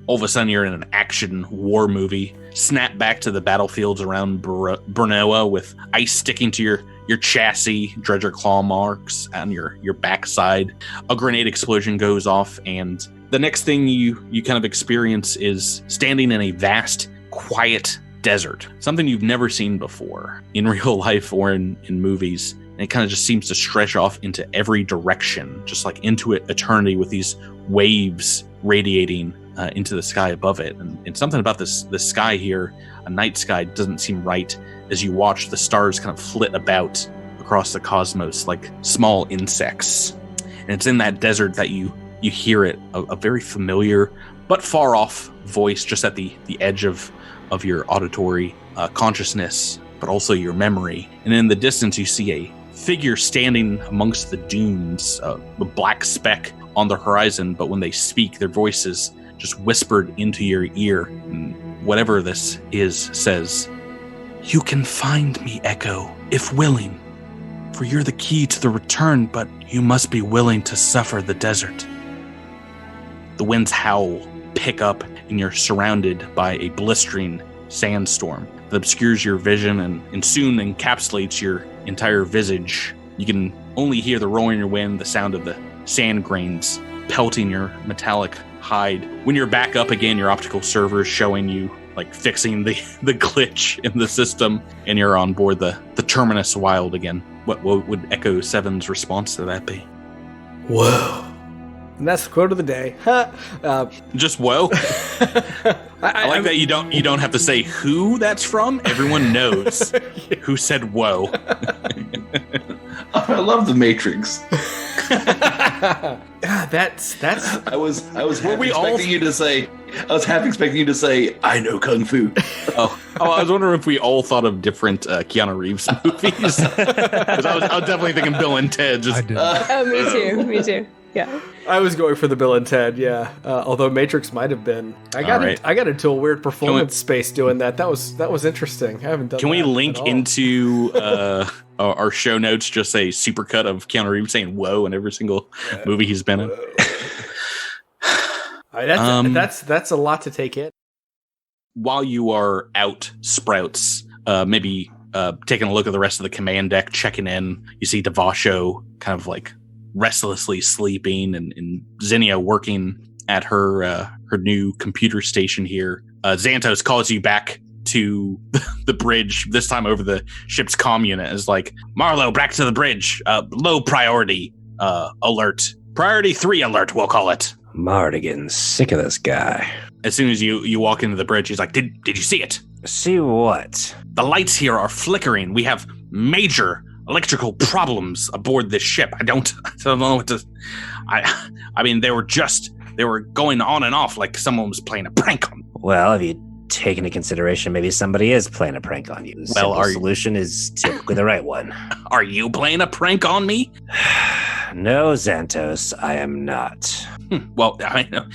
All of a sudden, you're in an action war movie. Snap back to the battlefields around Bernoa with ice sticking to your chassis, dredger claw marks on your backside. A grenade explosion goes off, and the next thing you kind of experience is standing in a vast, quiet desert. Something you've never seen before in real life or in movies. And it kind of just seems to stretch off into every direction, just like into eternity, with these waves radiating into the sky above it. And something about this sky here, a night sky, doesn't seem right as you watch the stars kind of flit about across the cosmos like small insects. And it's in that desert that you hear it, a very familiar but far off voice just at the edge of your auditory consciousness, but also your memory. And in the distance, you see a figure standing amongst the dunes, a black speck on the horizon, but when they speak, their voice is just whispered into your ear. And whatever this is says, "You can find me, Echo, if willing, for you're the key to the return, but you must be willing to suffer the desert." The winds howl, pick up, and you're surrounded by a blistering sandstorm that obscures your vision and soon encapsulates your entire visage. You can only hear the roaring wind, the sound of the sand grains pelting your metallic hide. When you're back up again, your optical server is showing you like fixing the glitch in the system, and you're on board the Terminus Wild again. What would Echo 7's response to that be? Whoa. And that's the quote of the day. Just whoa. I like that you don't have to say who that's from. Everyone knows who said whoa. I love the Matrix. That's. I was half expecting you to say. I was half expecting you to say, "I know kung fu." Oh, I was wondering if we all thought of different Keanu Reeves movies. 'Cause I was definitely thinking Bill and Ted. Just, me too. Yeah. I was going for the Bill and Ted, yeah. Although Matrix might have been. I got into a weird performance space doing that. That was interesting. I haven't done. Can we link into our show notes just a supercut of Keanu Reeves saying "whoa" in every single movie he's been in? That's a lot to take in. While you are out, Sprouts, maybe taking a look at the rest of the command deck, checking in, you see Devasho kind of like restlessly sleeping, and Zinnia working at her new computer station here. Xantos calls you back to the bridge, this time over the ship's comm unit, is like, Marlowe, back to the bridge. Low priority alert. Priority 3 alert, we'll call it. I'm already getting sick of this guy. As soon as you walk into the bridge, he's like, did you see it? See what? The lights here are flickering. We have major electrical problems aboard this ship. I don't know what to... I mean, they were going on and off like someone was playing a prank on me. Well, if you take into consideration maybe somebody is playing a prank on you, the solution is typically the right one. Are you playing a prank on me? No, Xantos, I am not. Well, I know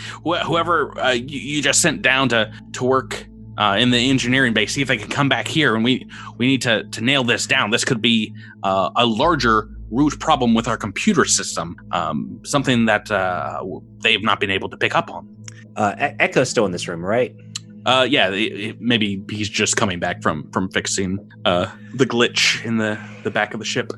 whoever you just sent down to work in the engineering base, see if they can come back here, and we need to nail this down. This could be a larger root problem with our computer system, something that they've not been able to pick up on. Echo's still in this room, right? Yeah, maybe he's just coming back from fixing the glitch in the back of the ship.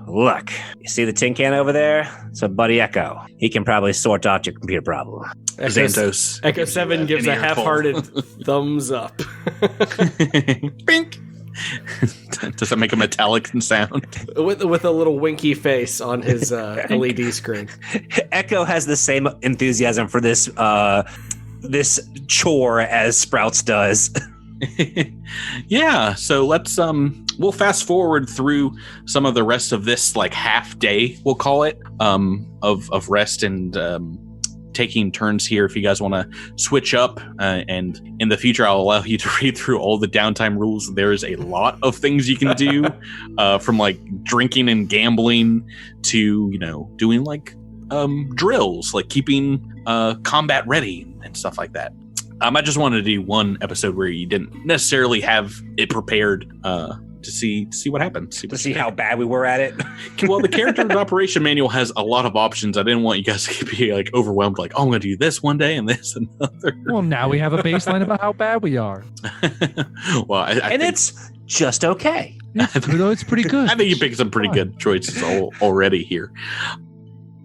Look, you see the tin can over there? It's a buddy Echo. He can probably sort out your computer problem. Xantos. Echo 7 gives a half-hearted thumbs up. Bink. Does that make a metallic sound? With a little winky face on his LED screen. Echo has the same enthusiasm for this this chore as Sprouts does. Yeah, so let's we'll fast forward through some of the rest of this like half day, we'll call it, of rest and taking turns here. If you guys want to switch up, and in the future I'll allow you to read through all the downtime rules. There's a lot of things you can do, from like drinking and gambling to doing like drills, like keeping combat ready and stuff like that. I just wanted to do one episode where you didn't necessarily have it prepared to see what happens. To see how bad we were at it. Well, the character operation manual has a lot of options. I didn't want you guys to be like overwhelmed, like, oh, I'm going to do this one day and this another. Well, now we have a baseline about how bad we are. Well, I think it's just okay. It's pretty good. I think you picked some pretty good choices already here.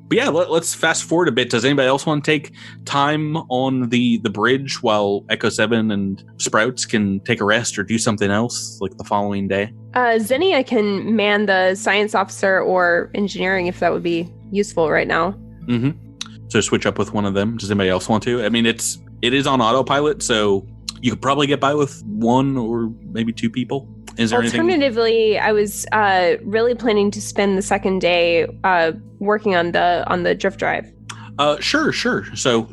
But yeah, let's fast forward a bit. Does anybody else want to take time on the bridge while Echo 7 and Sprouts can take a rest or do something else like the following day? Zinnia can man the science officer or engineering if that would be useful right now. Mm-hmm. So switch up with one of them. Does anybody else want to? I mean, it is on autopilot, so you could probably get by with one or maybe two people. Is there Alternatively, I was really planning to spend the second day working on the drift drive. Sure. So,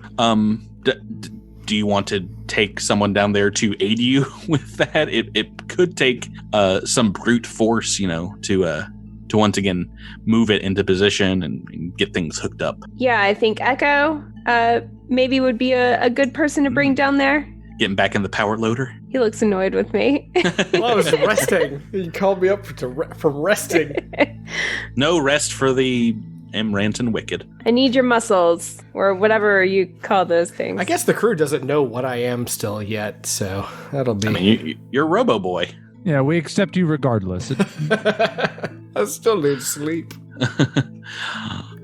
do you want to take someone down there to aid you with that? It could take some brute force, to once again move it into position and get things hooked up. Yeah, I think Echo maybe would be a good person to bring down there. Getting back in the power loader. He looks annoyed with me. Well, I was resting. You called me up from resting. No rest for the Ranton Wicked. I need your muscles, or whatever you call those things. I guess the crew doesn't know what I am still yet, so that'll be... I mean, you're Robo Boy. Yeah, we accept you regardless. I still need sleep.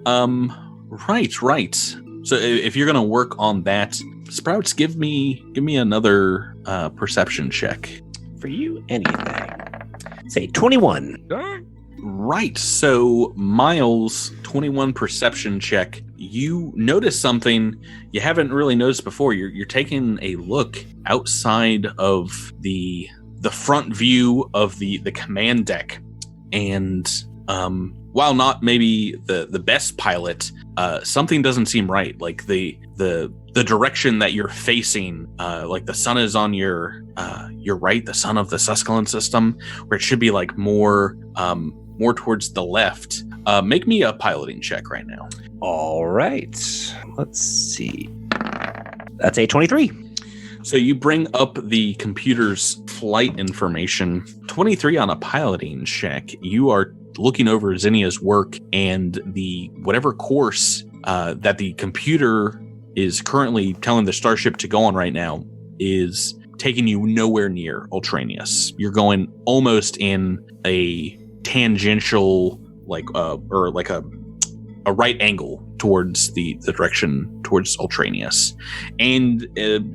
Right. So if you're going to work on that, Sprouts, give me another perception check. For you, anything. Say 21. Right. So Miles, 21 perception check. You notice something you haven't really noticed before. You're taking a look outside of the front view of the command deck, and while not maybe the best pilot, something doesn't seem right. Like the direction that you're facing, like the sun is on your right, the sun of the Susquehanna system, where it should be like more towards the left. Make me a piloting check right now. All right. Let's see. That's a 23. So you bring up the computer's flight information. 23 on a piloting check. You are looking over Zinnia's work, and the whatever course that the computer is currently telling the starship to go on right now is taking you nowhere near Ultranius. You're going almost in a tangential, or like a right angle towards the direction towards Ultranius. And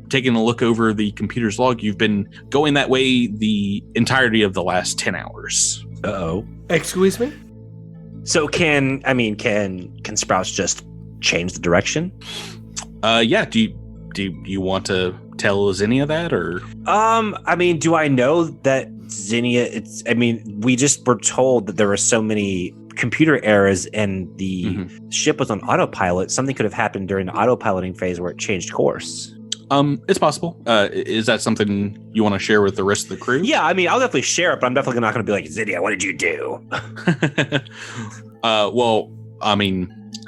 taking a look over the computer's log, you've been going that way the entirety of the last 10 hours. Uh-oh. Excuse me? So can Sprouts just change the direction? Yeah. Do you want to tell Zinnia that, or? Do I know that Zinnia? We just were told that there were so many computer errors and the ship was on autopilot. Something could have happened during the autopiloting phase where it changed course. It's possible. Is that something you want to share with the rest of the crew? Yeah, I'll definitely share it, but I'm definitely not going to be like, Zinnia, what did you do?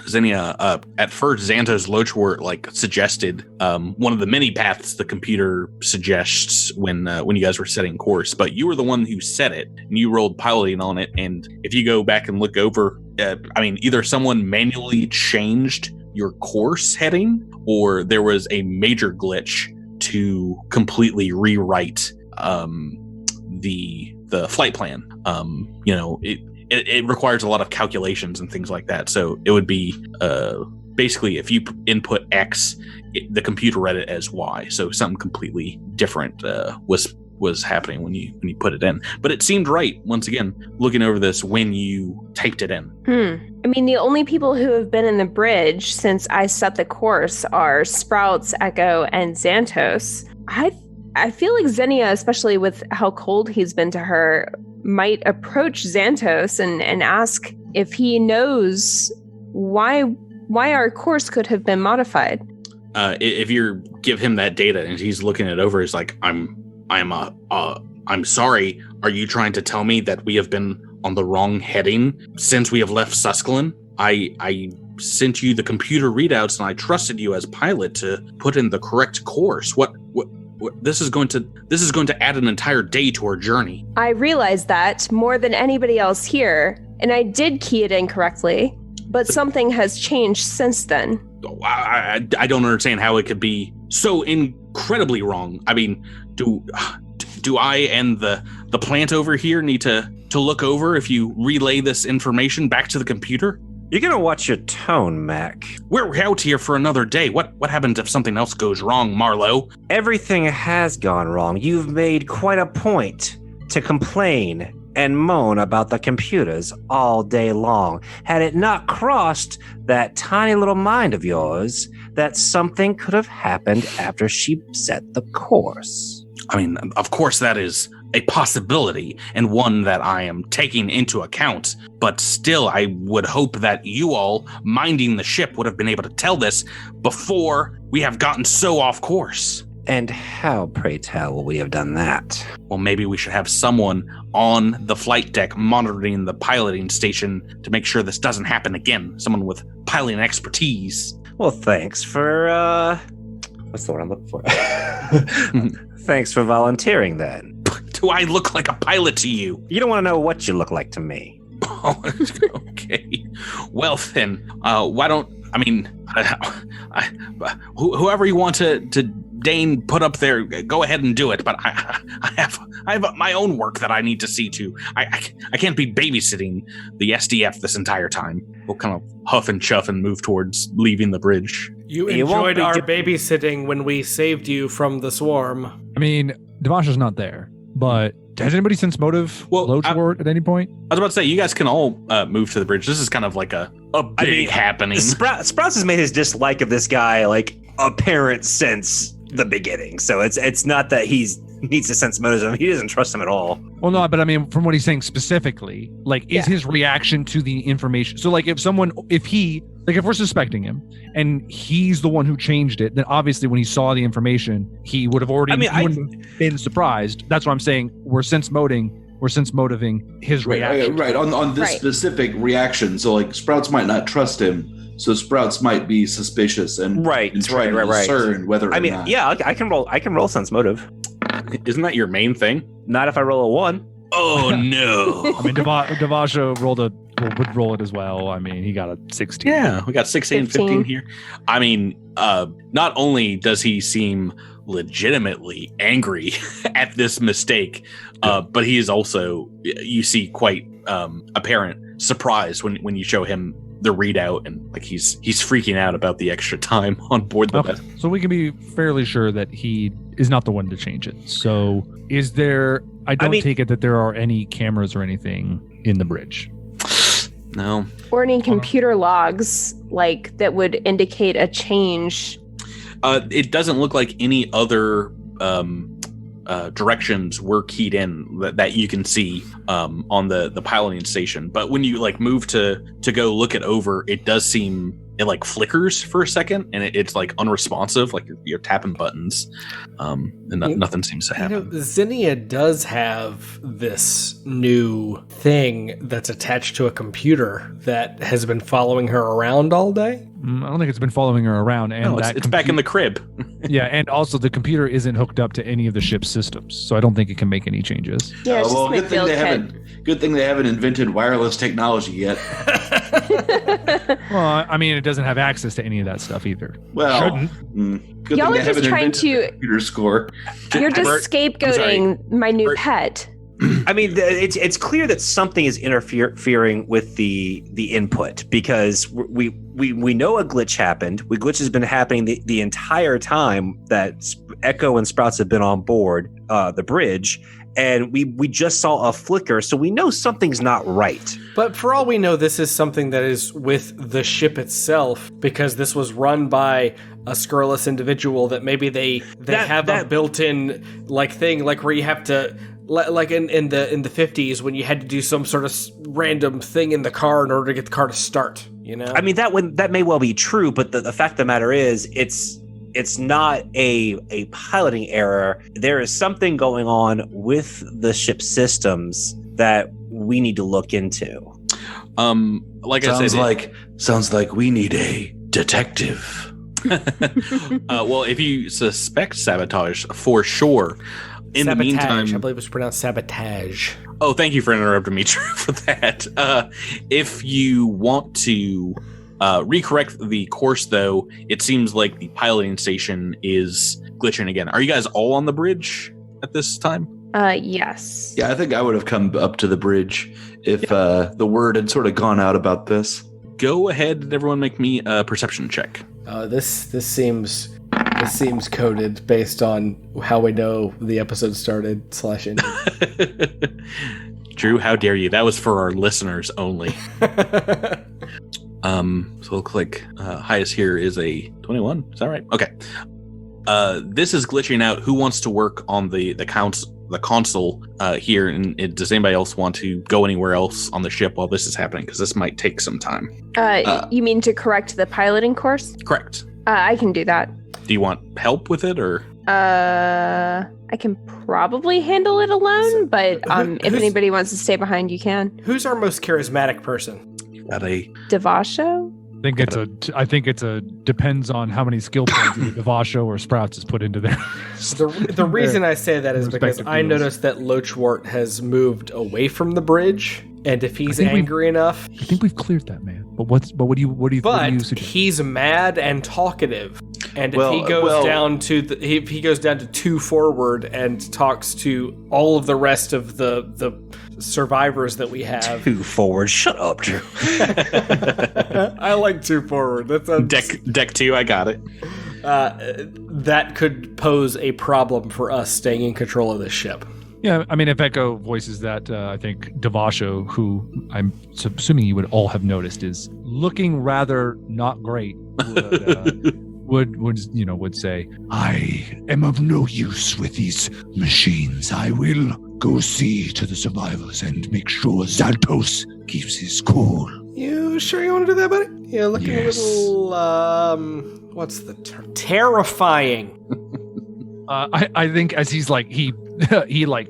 Zinnia, at first, Xantos Lochwort suggested one of the many paths the computer suggests when you guys were setting course, but you were the one who set it, and you rolled piloting on it. And if you go back and look over, either someone manually changed your course heading, or there was a major glitch to completely rewrite the flight plan. It requires a lot of calculations and things like that. So it would be basically if you input X, the computer read it as Y. So something completely different was happening when you put it in. But it seemed right, once again, looking over this when you typed it in. The only people who have been in the bridge since I set the course are Sprouts, Echo, and Xantos. I feel like Zinnia, especially with how cold he's been to her, might approach Xantos and ask if he knows why our course could have been modified. If you give him that data and he's looking it over, he's like, I'm sorry. Are you trying to tell me that we have been on the wrong heading since we have left Suscalon? I sent you the computer readouts and I trusted you as pilot to put in the correct course. What this is going to add an entire day to our journey. I realize that more than anybody else here, and I did key it in correctly, but something has changed since then. I don't understand how it could be so incredibly wrong. Do I and the plant over here need to look over if you relay this information back to the computer? You're gonna watch your tone, Mac. We're out here for another day. What happens if something else goes wrong, Marlowe? Everything has gone wrong. You've made quite a point to complain and moan about the computers all day long. Had it not crossed that tiny little mind of yours that something could have happened after she set the course. Of course that is a possibility and one that I am taking into account, but still I would hope that you all minding the ship would have been able to tell this before we have gotten so off course. And how, pray tell, will we have done that? Well, maybe we should have someone on the flight deck monitoring the piloting station to make sure this doesn't happen again. Someone with piloting expertise. Well, thanks for, what's the word I'm looking for? Thanks for volunteering then. Do I look like a pilot to you? You don't want to know what you look like to me. Oh, okay. Well then, why don't, whoever you want to deign put up there, go ahead and do it. But I have my own work that I need to see to. I can't be babysitting the SDF this entire time. We'll kind of huff and chuff and move towards leaving the bridge. You enjoyed our babysitting when we saved you from the swarm. Devasha's not there, but has anybody sensed motive Lochwort at any point? I was about to say, you guys can all move to the bridge. This is kind of like a big happening. Sprouts has made his dislike of this guy apparent since the beginning. So it's not that he needs to sense motives. He doesn't trust him at all. Well, no, but from what he's saying specifically, is his reaction to the information. So if we're suspecting him and he's the one who changed it, then obviously when he saw the information, he would have already wouldn't have been surprised. That's what I'm saying. We're sense motiving his reaction. Right. On this specific reaction. So Sprouts might not trust him. So Sprouts might be suspicious and try to discern whether or not. Yeah, I can roll sense motive. Isn't that your main thing? Not if I roll a 1. Oh no! I mean, Devasho would roll it as well. I mean, he got a 16. Yeah, we got 16 and 15 here. I mean, not only does he seem legitimately angry at this mistake, but he is also, you see, quite apparent surprise when you show him the readout, and like he's freaking out about the extra time on board the vessel. So we can be fairly sure that he is not the one to change it. So is there? I don't take it that there are any cameras or anything in the bridge. No. Or any computer logs like that would indicate a change. It doesn't look like any other directions were keyed in that you can see on the piloting station. But when you like move to go look it over, it does seem it like flickers for a second, and it's like unresponsive, like you're tapping buttons, and nothing seems to happen. Zinnia does have this new thing that's attached to a computer that has been following her around all day. I don't think it's been following her around, and it's back in the crib. Yeah, and also the computer isn't hooked up to any of the ship's systems, so I don't think it can make any changes. Yeah, it's well, just good thing they haven't invented wireless technology yet. Well, I mean, it doesn't have access to any of that stuff either. Well, shouldn't. Good Y'all thing are they just haven't trying invented the to. computer score. You're just scapegoating my new pet. I mean, it's clear that something is interfering with the input, because we know a glitch happened. Glitch has been happening the entire time that Echo and Sprouts have been on board the bridge, and we just saw a flicker, so we know something's not right. But for all we know, this is something that is with the ship itself, because this was run by a scurrilous individual that maybe they have a built-in like thing, like where you have to. Like in the 50s when you had to do some sort of random thing in the car in order to get the car to start, you know? I mean, that may well be true, but the fact of the matter is it's not a piloting error. There is something going on with the ship's systems that we need to look into. Like I said, sounds like we need a detective. Well, if you suspect sabotage, for sure. In Sabotage, the meantime, I believe it's pronounced sabotage. Oh, thank you for interrupting me, Drew, for that. If you want to recorrect the course, though, it seems like the piloting station is glitching again. Are you guys all on the bridge at this time? Yes. Yeah, I think I would have come up to the bridge if the word had sort of gone out about this. Go ahead and everyone make me a perception check. This seems coded based on how we know the episode started /ended. Drew, how dare you? That was for our listeners only. So look like highest here is a 21. Is that right? Okay. This is glitching out. Who wants to work on the console here? And does anybody else want to go anywhere else on the ship while this is happening? Because this might take some time. You mean to correct the piloting course? Correct. I can do that. Do you want help with it, or? I can probably handle it alone, but if anybody wants to stay behind, you can. Who's our most charismatic person? Got a Devasho? I think it's a depends on how many skill points either Devasho or Sprouts is put into there. The reason I say that is because I noticed that Loachwort has moved away from the bridge, and if he's angry enough, I think we've cleared that, man. But what do you suggest? He's mad and talkative, and if he goes down to if he goes down to 2 forward and talks to all of the rest of the survivors that we have. 2 forward, shut up, Drew. I like 2 forward. That's a deck 2. I got it. that could pose a problem for us staying in control of this ship. Yeah, I mean, if Echo voices that, I think Devasho, who I'm assuming you would all have noticed is looking rather not great, would say, I am of no use with these machines. I will go see to the survivors and make sure Xantos keeps his cool. You sure you want to do that, buddy? Yeah, looking a little, what's the term? Terrifying. I think as he's like, he like,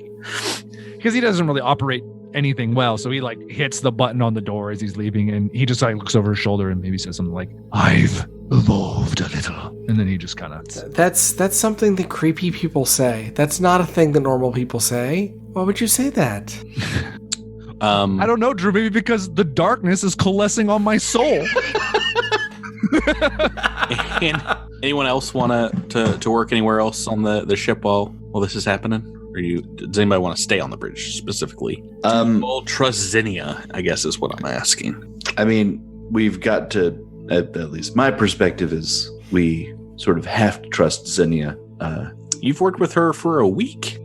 because he doesn't really operate anything well, so he like hits the button on the door as he's leaving, and he just like looks over his shoulder and maybe says something like, I've evolved a little. And then he just kind of... That's something that creepy people say. That's not a thing that normal people say. Why would you say that? I don't know, Drew. Maybe because the darkness is coalescing on my soul. And anyone else want to work anywhere else on the ship while this is happening? Or does anybody want to stay on the bridge specifically? Well, trust Zinnia, I guess is what I'm asking. I mean, we've got to, at least my perspective is, we sort of have to trust Zinnia. You've worked with her for a week.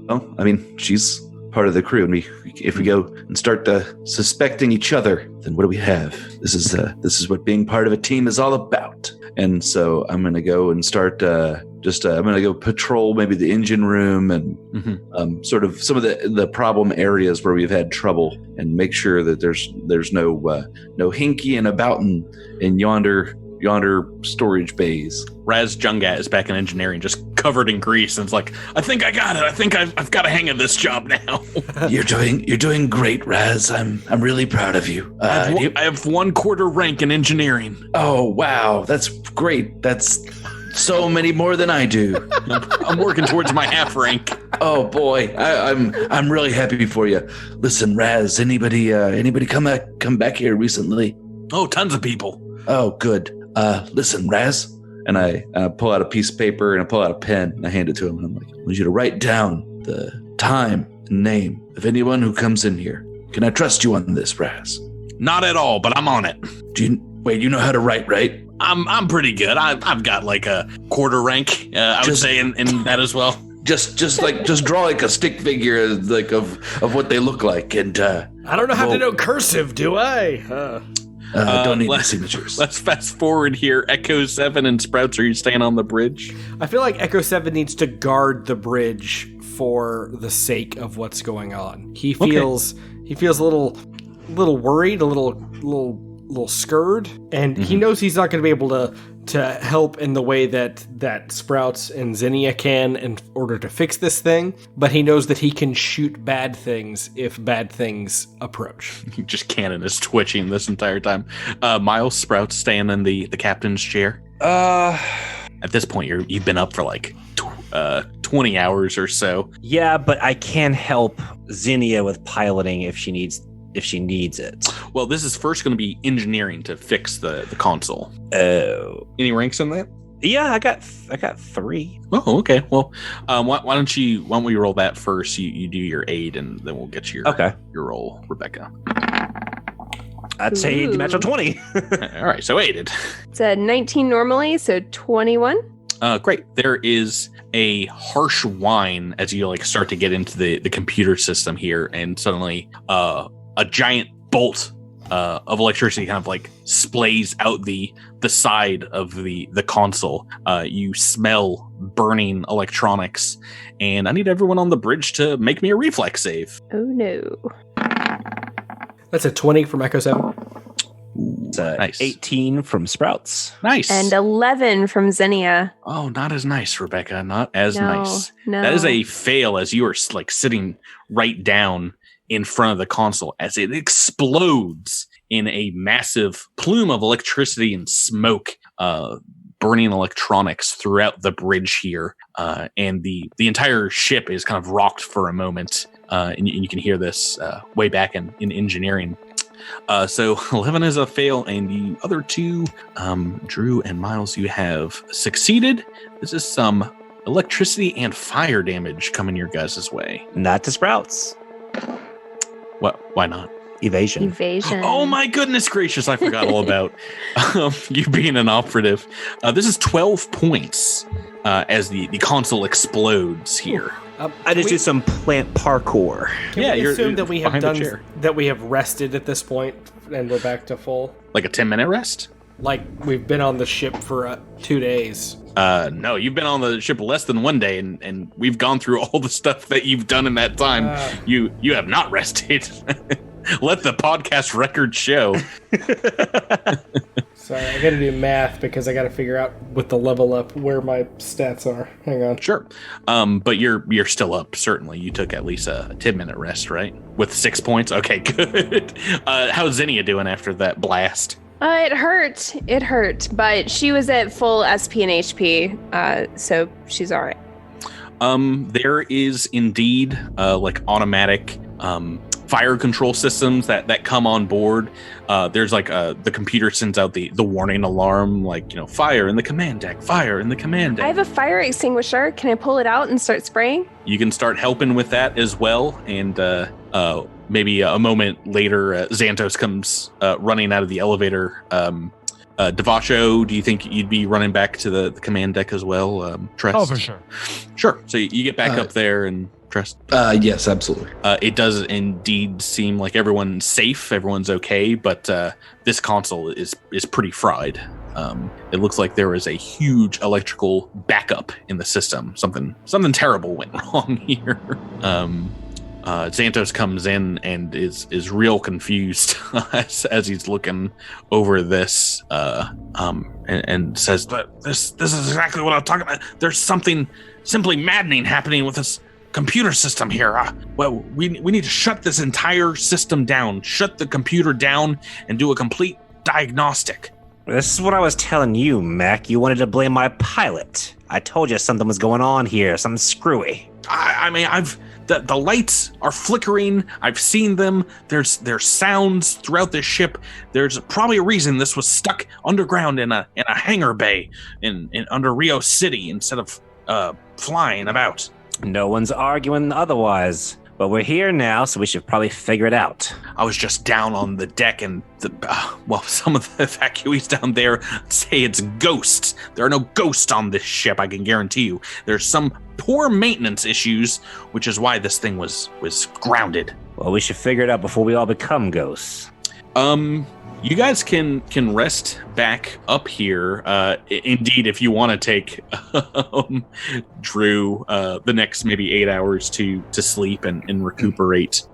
Well, I mean, she's part of the crew, and if we go and start suspecting each other, then what do we have? This is what being part of a team is all about. And so I'm going to go and start. I'm going to go patrol maybe the engine room and sort of some of the problem areas where we've had trouble, and make sure that there's no hinkying about in yonder storage bays. Raz Jungat is back in engineering, just covered in grease, and it's like, I think I got it. I think I've got a hang of this job now. You're doing great, Raz. I'm really proud of you. I have 1/4 rank in engineering. Oh wow, that's great. That's so many more than I do. I'm working towards my half rank. Oh boy, I'm really happy for you. Listen, Raz, anybody come back here recently? Oh, tons of people. Oh, good. Listen, Raz, and I pull out a piece of paper and I pull out a pen and I hand it to him, and I'm like, I want you to write down the time and name of anyone who comes in here. Can I trust you on this, Raz? Not at all, but I'm on it. You know how to write, right? I'm pretty good. I've got like a 1/4 rank. I would say in that as well. Just draw like a stick figure like of what they look like, and I don't know how to know cursive, do I? Don't need signatures. Let's fast forward here. Echo 7 and Sprouts, are you staying on the bridge? I feel like Echo 7 needs to guard the bridge for the sake of what's going on. He feels a little worried, a little scared, and he knows he's not going to be able to help in the way that Sprouts and Zinnia can in order to fix this thing, but he knows that he can shoot bad things if bad things approach. Just cannon is twitching this entire time. Miles, Sprouts staying in the captain's chair. At this point, you've been up for like 20 hours or so. Yeah, but I can help Zinnia with piloting if she needs it. Well, this is first going to be engineering to fix the console. Oh. Any ranks in that? Yeah, I got 3. Oh, okay. Well, why don't we roll that first? You do your aid, and then we'll get your roll, Rebecca. I'd say you match on 20. All right, so aided. It's a 19 normally, so 21. Great. There is a harsh whine as you start to get into the computer system here, and suddenly a giant bolt of electricity kind of splays out the side of the console. You smell burning electronics, and I need everyone on the bridge to make me a reflex save. Oh no. That's a 20 from Echo 7. It's nice. 18 from Sprouts. Nice. And 11 from Zinnia. Oh, not as nice, Rebecca. Not as No, nice. no. That is a fail, as you are sitting right down in front of the console as it explodes in a massive plume of electricity and smoke, burning electronics throughout the bridge here. And the entire ship is kind of rocked for a moment. And you can hear this way back in engineering. So 11 is a fail, and the other two, Drew and Miles, you have succeeded. This is some electricity and fire damage coming your guys' way. Not to Sprouts. What? Why not? Evasion. Oh my goodness gracious, I forgot all about you being an operative. This is 12 points as the console explodes here. I just do some plant parkour. Can we assume you're that we have behind the chair. that we have rested at this point and we're back to full? Like a 10-minute rest? Like we've been on the ship for 2 days. No, you've been on the ship less than 1 day, and we've gone through all the stuff that you've done in that time. You have not rested. Let the podcast record show. Sorry, I got to do math because I got to figure out with the level up where my stats are. Hang on. Sure. But you're still up, certainly. You took at least a 10-minute rest, right? With 6 points? Okay, good. How's Zinnia doing after that blast? It hurt, but she was at full SP and HP, so she's all right. There is indeed like automatic fire control systems that come on board. There's like the computer sends out the warning alarm, like, fire in the command deck, fire in the command deck. I have a fire extinguisher. Can I pull it out and start spraying? You can start helping with that as well. And maybe a moment later, Xantos comes running out of the elevator. Devasho, do you think you'd be running back to the command deck as well? Trest? Oh, for sure. Sure. So you get back up there and Trest? Yes, absolutely. It does indeed seem like everyone's safe, everyone's okay, but this console is pretty fried. It looks like there is a huge electrical backup in the system. Something terrible went wrong here. Xantos comes in and is real confused as he's looking over this and says, this is exactly what I'm talking about. There's something simply maddening happening with this computer system here. Well, we need to shut this entire system down, shut the computer down, and do a complete diagnostic. This is what I was telling you, Mac. You wanted to blame my pilot. I told you something was going on here, something screwy. I mean, the lights are flickering. I've seen them. There's sounds throughout this ship. There's probably a reason this was stuck underground in a hangar bay in under Rio City instead of flying about. No one's arguing otherwise. But we're here now, so we should probably figure it out. I was just down on the deck, and some of the evacuees down there say it's ghosts. There are no ghosts on this ship, I can guarantee you. There's some poor maintenance issues, which is why this thing was grounded. Well, we should figure it out before we all become ghosts. You guys can rest back up here. Indeed, if you want to take Drew the next maybe 8 hours to sleep and recuperate.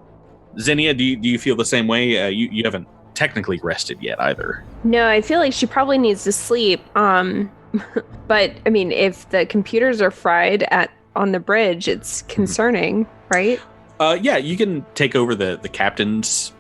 Xenia, do you feel the same way? You haven't technically rested yet either. No, I feel like she probably needs to sleep. But I mean, if the computers are fried on the bridge, it's concerning, right? Yeah, you can take over the captain's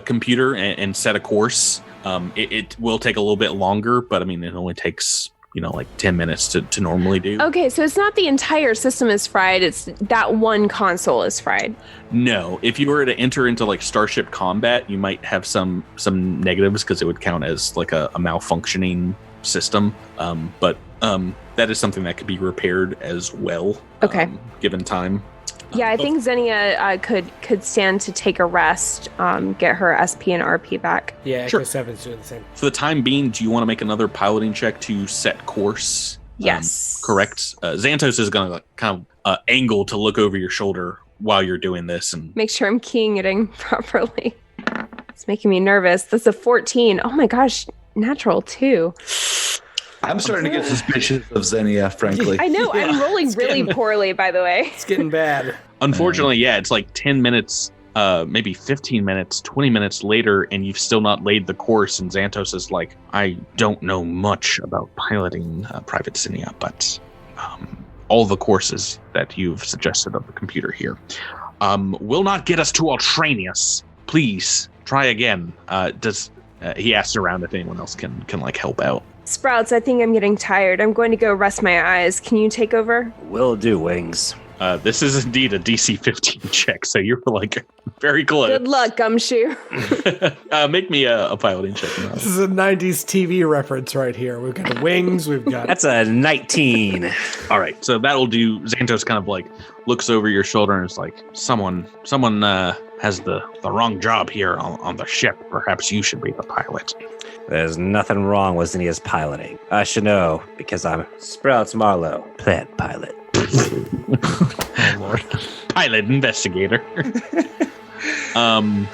computer and set a course. It will take a little bit longer, but I mean, it only takes, like 10 minutes to normally do. Okay, so it's not the entire system is fried, it's that one console is fried. No, if you were to enter into like Starship Combat, you might have some negatives because it would count as like a malfunctioning system. But that is something that could be repaired as well. Okay. Given time. Yeah, I think Xenia could stand to take a rest, get her SP and RP back. Yeah, Sure. Echo 7's doing the same. For the time being, do you want to make another piloting check to set course? Yes. Correct. Xantos is going to kind of angle to look over your shoulder while you're doing this. And Make sure I'm keying it in properly. It's making me nervous. That's a 14. Oh my gosh, natural too. I'm starting to get suspicious of Xenia, frankly. I know, I'm rolling really poorly, by the way. It's getting bad. Unfortunately, yeah, it's like 10 minutes, maybe 15 minutes, 20 minutes later, and you've still not laid the course. And Xantos is like, I don't know much about piloting Private Xenia, but all the courses that you've suggested of the computer here will not get us to Ultranius. Please try again. He asks around if anyone else can like help out. Sprouts, I think I'm getting tired. I'm going to go rest my eyes. Can you take over? Will do, Wings. This is indeed a DC 15 check, so you're like very close. Good luck, Gumshoe. Make me a piloting check now. This is a 90s TV reference right here. We've got the Wings, we've got... That's a 19. All right, so that'll do. Xantos kind of like looks over your shoulder and is like, someone has the wrong job here on the ship. Perhaps you should be the pilot. There's nothing wrong with Xenia's piloting. I should know, because I'm Sprouts Marlowe, plant pilot. Oh, Lord. Pilot investigator.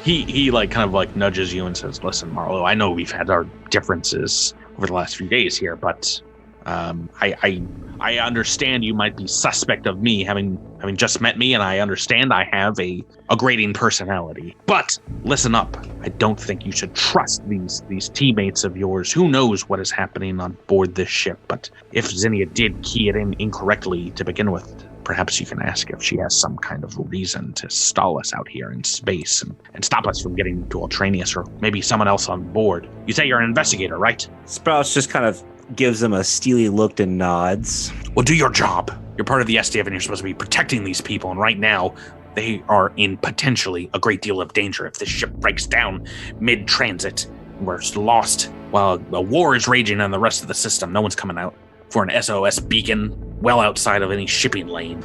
He like kind of like nudges you and says, listen, Marlowe, I know we've had our differences over the last few days here, but I understand you might be suspect of me having just met me, and I understand I have a grating personality. But listen up, I don't think you should trust these teammates of yours. Who knows what is happening on board this ship? But if Xenia did key it in incorrectly to begin with, perhaps you can ask if she has some kind of reason to stall us out here in space and stop us from getting to Ultranius, or maybe someone else on board. You say you're an investigator, right? Sprouts just kind of gives him a steely look and nods. Well, do your job. You're part of the SDF and you're supposed to be protecting these people. And right now, they are in potentially a great deal of danger. If this ship breaks down mid-transit, we're lost while a war is raging on the rest of the system. No one's coming out for an SOS beacon well outside of any shipping lane.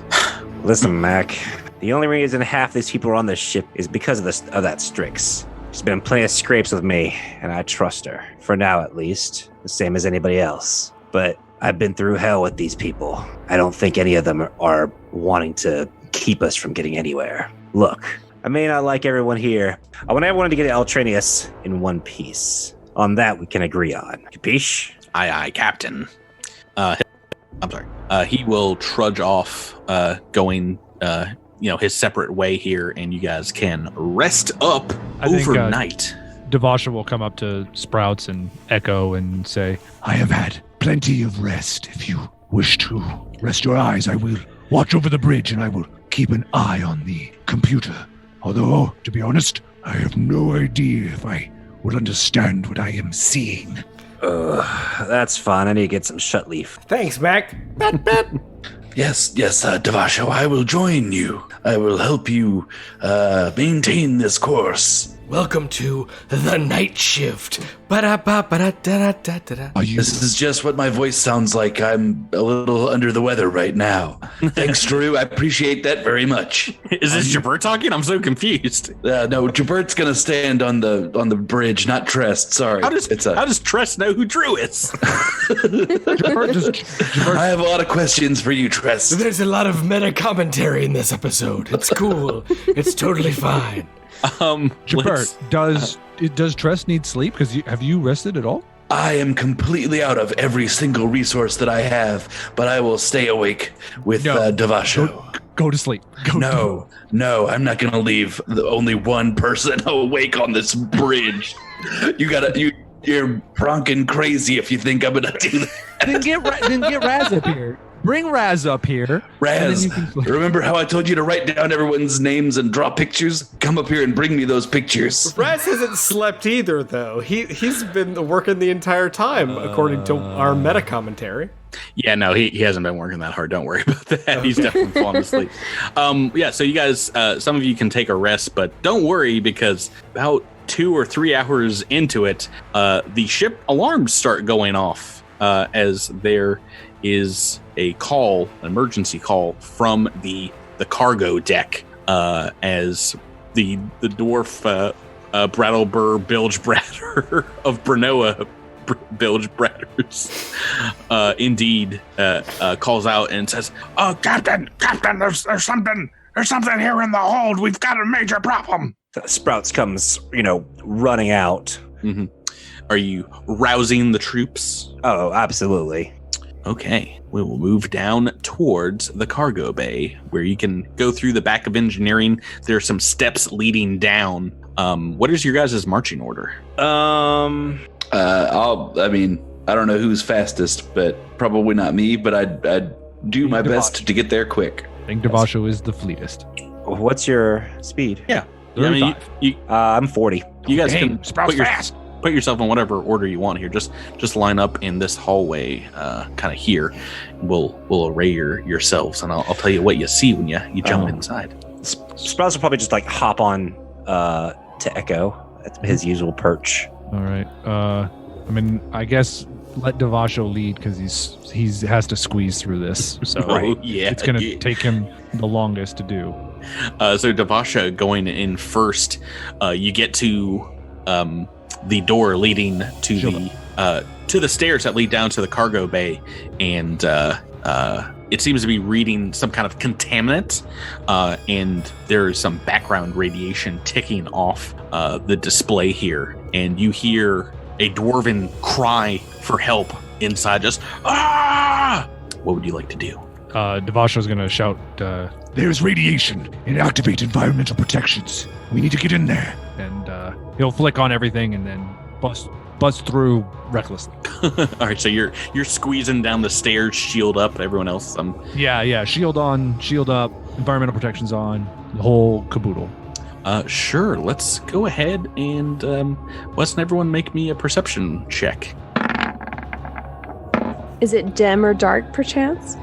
Listen, Mac, the only reason half these people are on this ship is because of that Strix. She's been in plenty of scrapes with me, and I trust her. For now, at least. The same as anybody else. But I've been through hell with these people. I don't think any of them are wanting to keep us from getting anywhere. Look, I may not like everyone here. I want everyone to get Eltranius in one piece. On that, we can agree on. Capiche? Aye, Captain. I'm sorry. He will trudge off, going, his separate way here, and you guys can rest up overnight. Devasha will come up to Sprouts and Echo and say, I have had plenty of rest. If you wish to rest your eyes, I will watch over the bridge and I will keep an eye on the computer. Although, to be honest, I have no idea if I will understand what I am seeing. That's fine. I need to get some shut leaf. Thanks, Mac. Yes, Devasho, I will join you. I will help you maintain this course. Welcome to the night shift. Ba-da-ba-ba-da-da-da-da-da. This is just what my voice sounds like. I'm a little under the weather right now. Thanks, Drew. I appreciate that very much. Is this Jabert talking? I'm so confused. No, Jabert's gonna stand on the bridge, not Trest. Sorry. How does Trest know who Drew is? I have a lot of questions for you, Trest. There's a lot of meta commentary in this episode. It's cool. It's totally fine. Jabert, does Tress need sleep? Because have you rested at all? I am completely out of every single resource that I have, but I will stay awake with Devasho. Go to sleep. No, I'm not going to leave only one person awake on this bridge. You're bronking crazy if you think I'm going to do that. Then get Raz up here. Bring Raz up here. Raz, remember how I told you to write down everyone's names and draw pictures? Come up here and bring me those pictures. Raz hasn't slept either, though. He's been working the entire time, according to our meta commentary. Yeah, no, he hasn't been working that hard. Don't worry about that. He's definitely fallen asleep. So you guys, some of you can take a rest, but don't worry because about 2 or 3 hours into it, the ship alarms start going off as there is an emergency call from the cargo deck as the dwarf Brattlebur Bilgebratter of Branoa Bilgebratters indeed calls out and says, Captain, there's something here in the hold. We've got a major problem. Sprouts comes, running out. Mm-hmm. Are you rousing the troops? Oh, absolutely. Okay, we will move down towards the cargo bay where you can go through the back of engineering. There are some steps leading down. What is your guys' marching order? I don't know who's fastest, but probably not me, but I'd do my best to get there quick. I think Devasho is the fleetest. What's your speed? Yeah. 35. I'm 40. You guys can fast. Put yourself in whatever order you want here. Just line up in this hallway, kind of here. We'll array yourselves, and I'll tell you what you see when you jump inside. Sprouts will probably just hop on to Echo at his usual perch. All right. I guess let Devasho lead because he has to squeeze through this. So it's going to take him the longest to do. So Devasha going in first. You get to the door leading to the stairs that lead down to the cargo bay, and it seems to be reading some kind of contaminant, and there's some background radiation ticking off the display here, and you hear a dwarven cry for help inside. Just what would you like to do? Devasho's going to shout, There's radiation and activate environmental protections. We need to get in there. And he'll flick on everything and then bust through recklessly. All right, so you're squeezing down the stairs, shield up. Everyone else, yeah, shield on, shield up, environmental protections on, the whole caboodle. Sure. Let's go ahead and let's everyone make me a perception check. Is it dim or dark, perchance?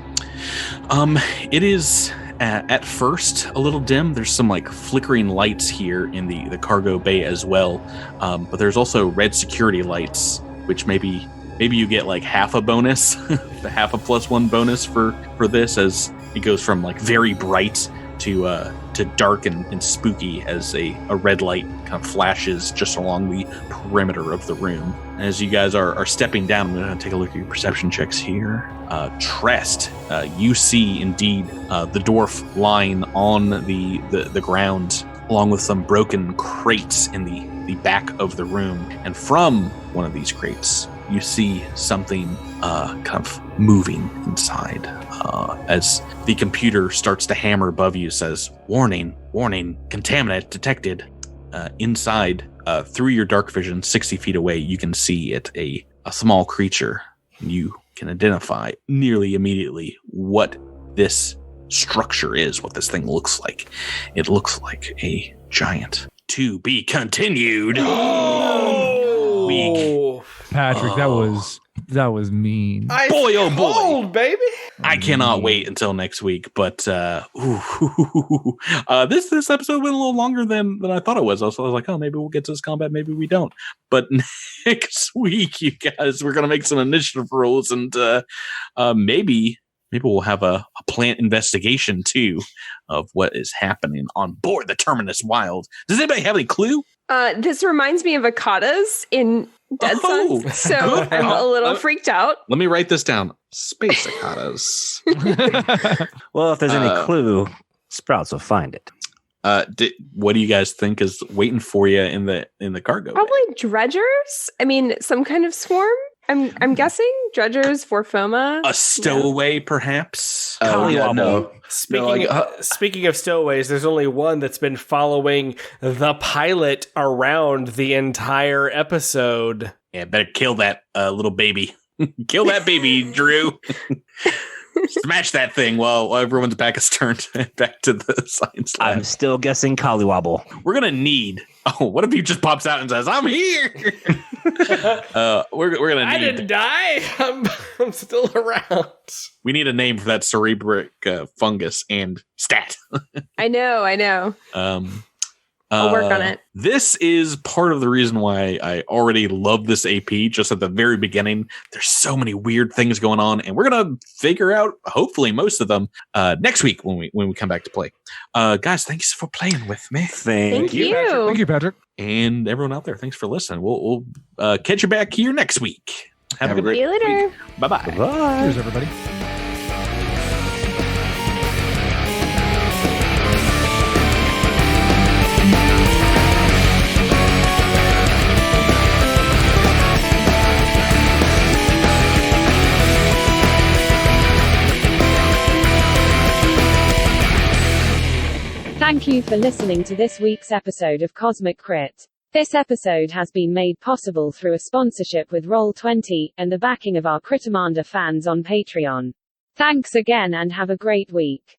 It is at first a little dim. There's some like flickering lights here in the cargo bay as well. But there's also red security lights, which maybe you get like half a bonus, the half a +1 bonus for this, as it goes from like very bright to dark and spooky as a red light kind of flashes just along the perimeter of the room. As you guys are stepping down, I'm going to take a look at your perception checks here. Trest, you see indeed the dwarf lying on the ground, along with some broken crates in the back of the room. And from one of these crates, you see something kind of moving inside. As the computer starts to hammer above you, says, warning, contaminant detected. Inside, through your dark vision, 60 feet away, you can see it, a small creature. You can identify nearly immediately what this structure is, what this thing looks like. It looks like a giant. To be continued. Weak. Patrick, that was mean. Boy, oh boy, cold, baby. I cannot wait until next week. But this episode went a little longer than I thought it was. I was like, oh, maybe we'll get to this combat, maybe we don't. But next week, you guys, we're gonna make some initiative rolls, and maybe we'll have a plant investigation too of what is happening on board the Terminus Wild. Does anybody have any clue? This reminds me of Akatas in Dead Sun, so I'm a little freaked out. Let me write this down. Space Akatas. Well, if there's any clue, Sprouts will find it. What do you guys think is waiting for you in the cargo? Probably dredgers. I mean, some kind of swarm. I'm guessing dredgers for Foma. A stowaway, perhaps. Oh yeah, no. Speaking of stowaways, there's only one that's been following the pilot around the entire episode. Yeah, better kill that little baby. Kill that baby, Drew. Smash that thing while everyone's back is turned back to the science lab. I'm still guessing Collywobble. We're gonna need. Oh, what if he just pops out and says, "I'm here"? We're gonna need. I didn't die. I'm still around. We need a name for that cerebric fungus and stat. I know. I'll work on it. This is part of the reason why I already love this AP. Just at the very beginning, there's so many weird things going on, and we're gonna figure out, hopefully, most of them next week when we come back to play. Guys, thanks for playing with me. Thank you. Patrick. Thank you, Patrick. And everyone out there, thanks for listening. We'll catch you back here next week. Have a good See you later. week. Bye-bye. Bye. Cheers, everybody. Thank you for listening to this week's episode of Cosmic Crit. This episode has been made possible through a sponsorship with Roll20 and the backing of our Critamanda fans on Patreon. Thanks again and have a great week.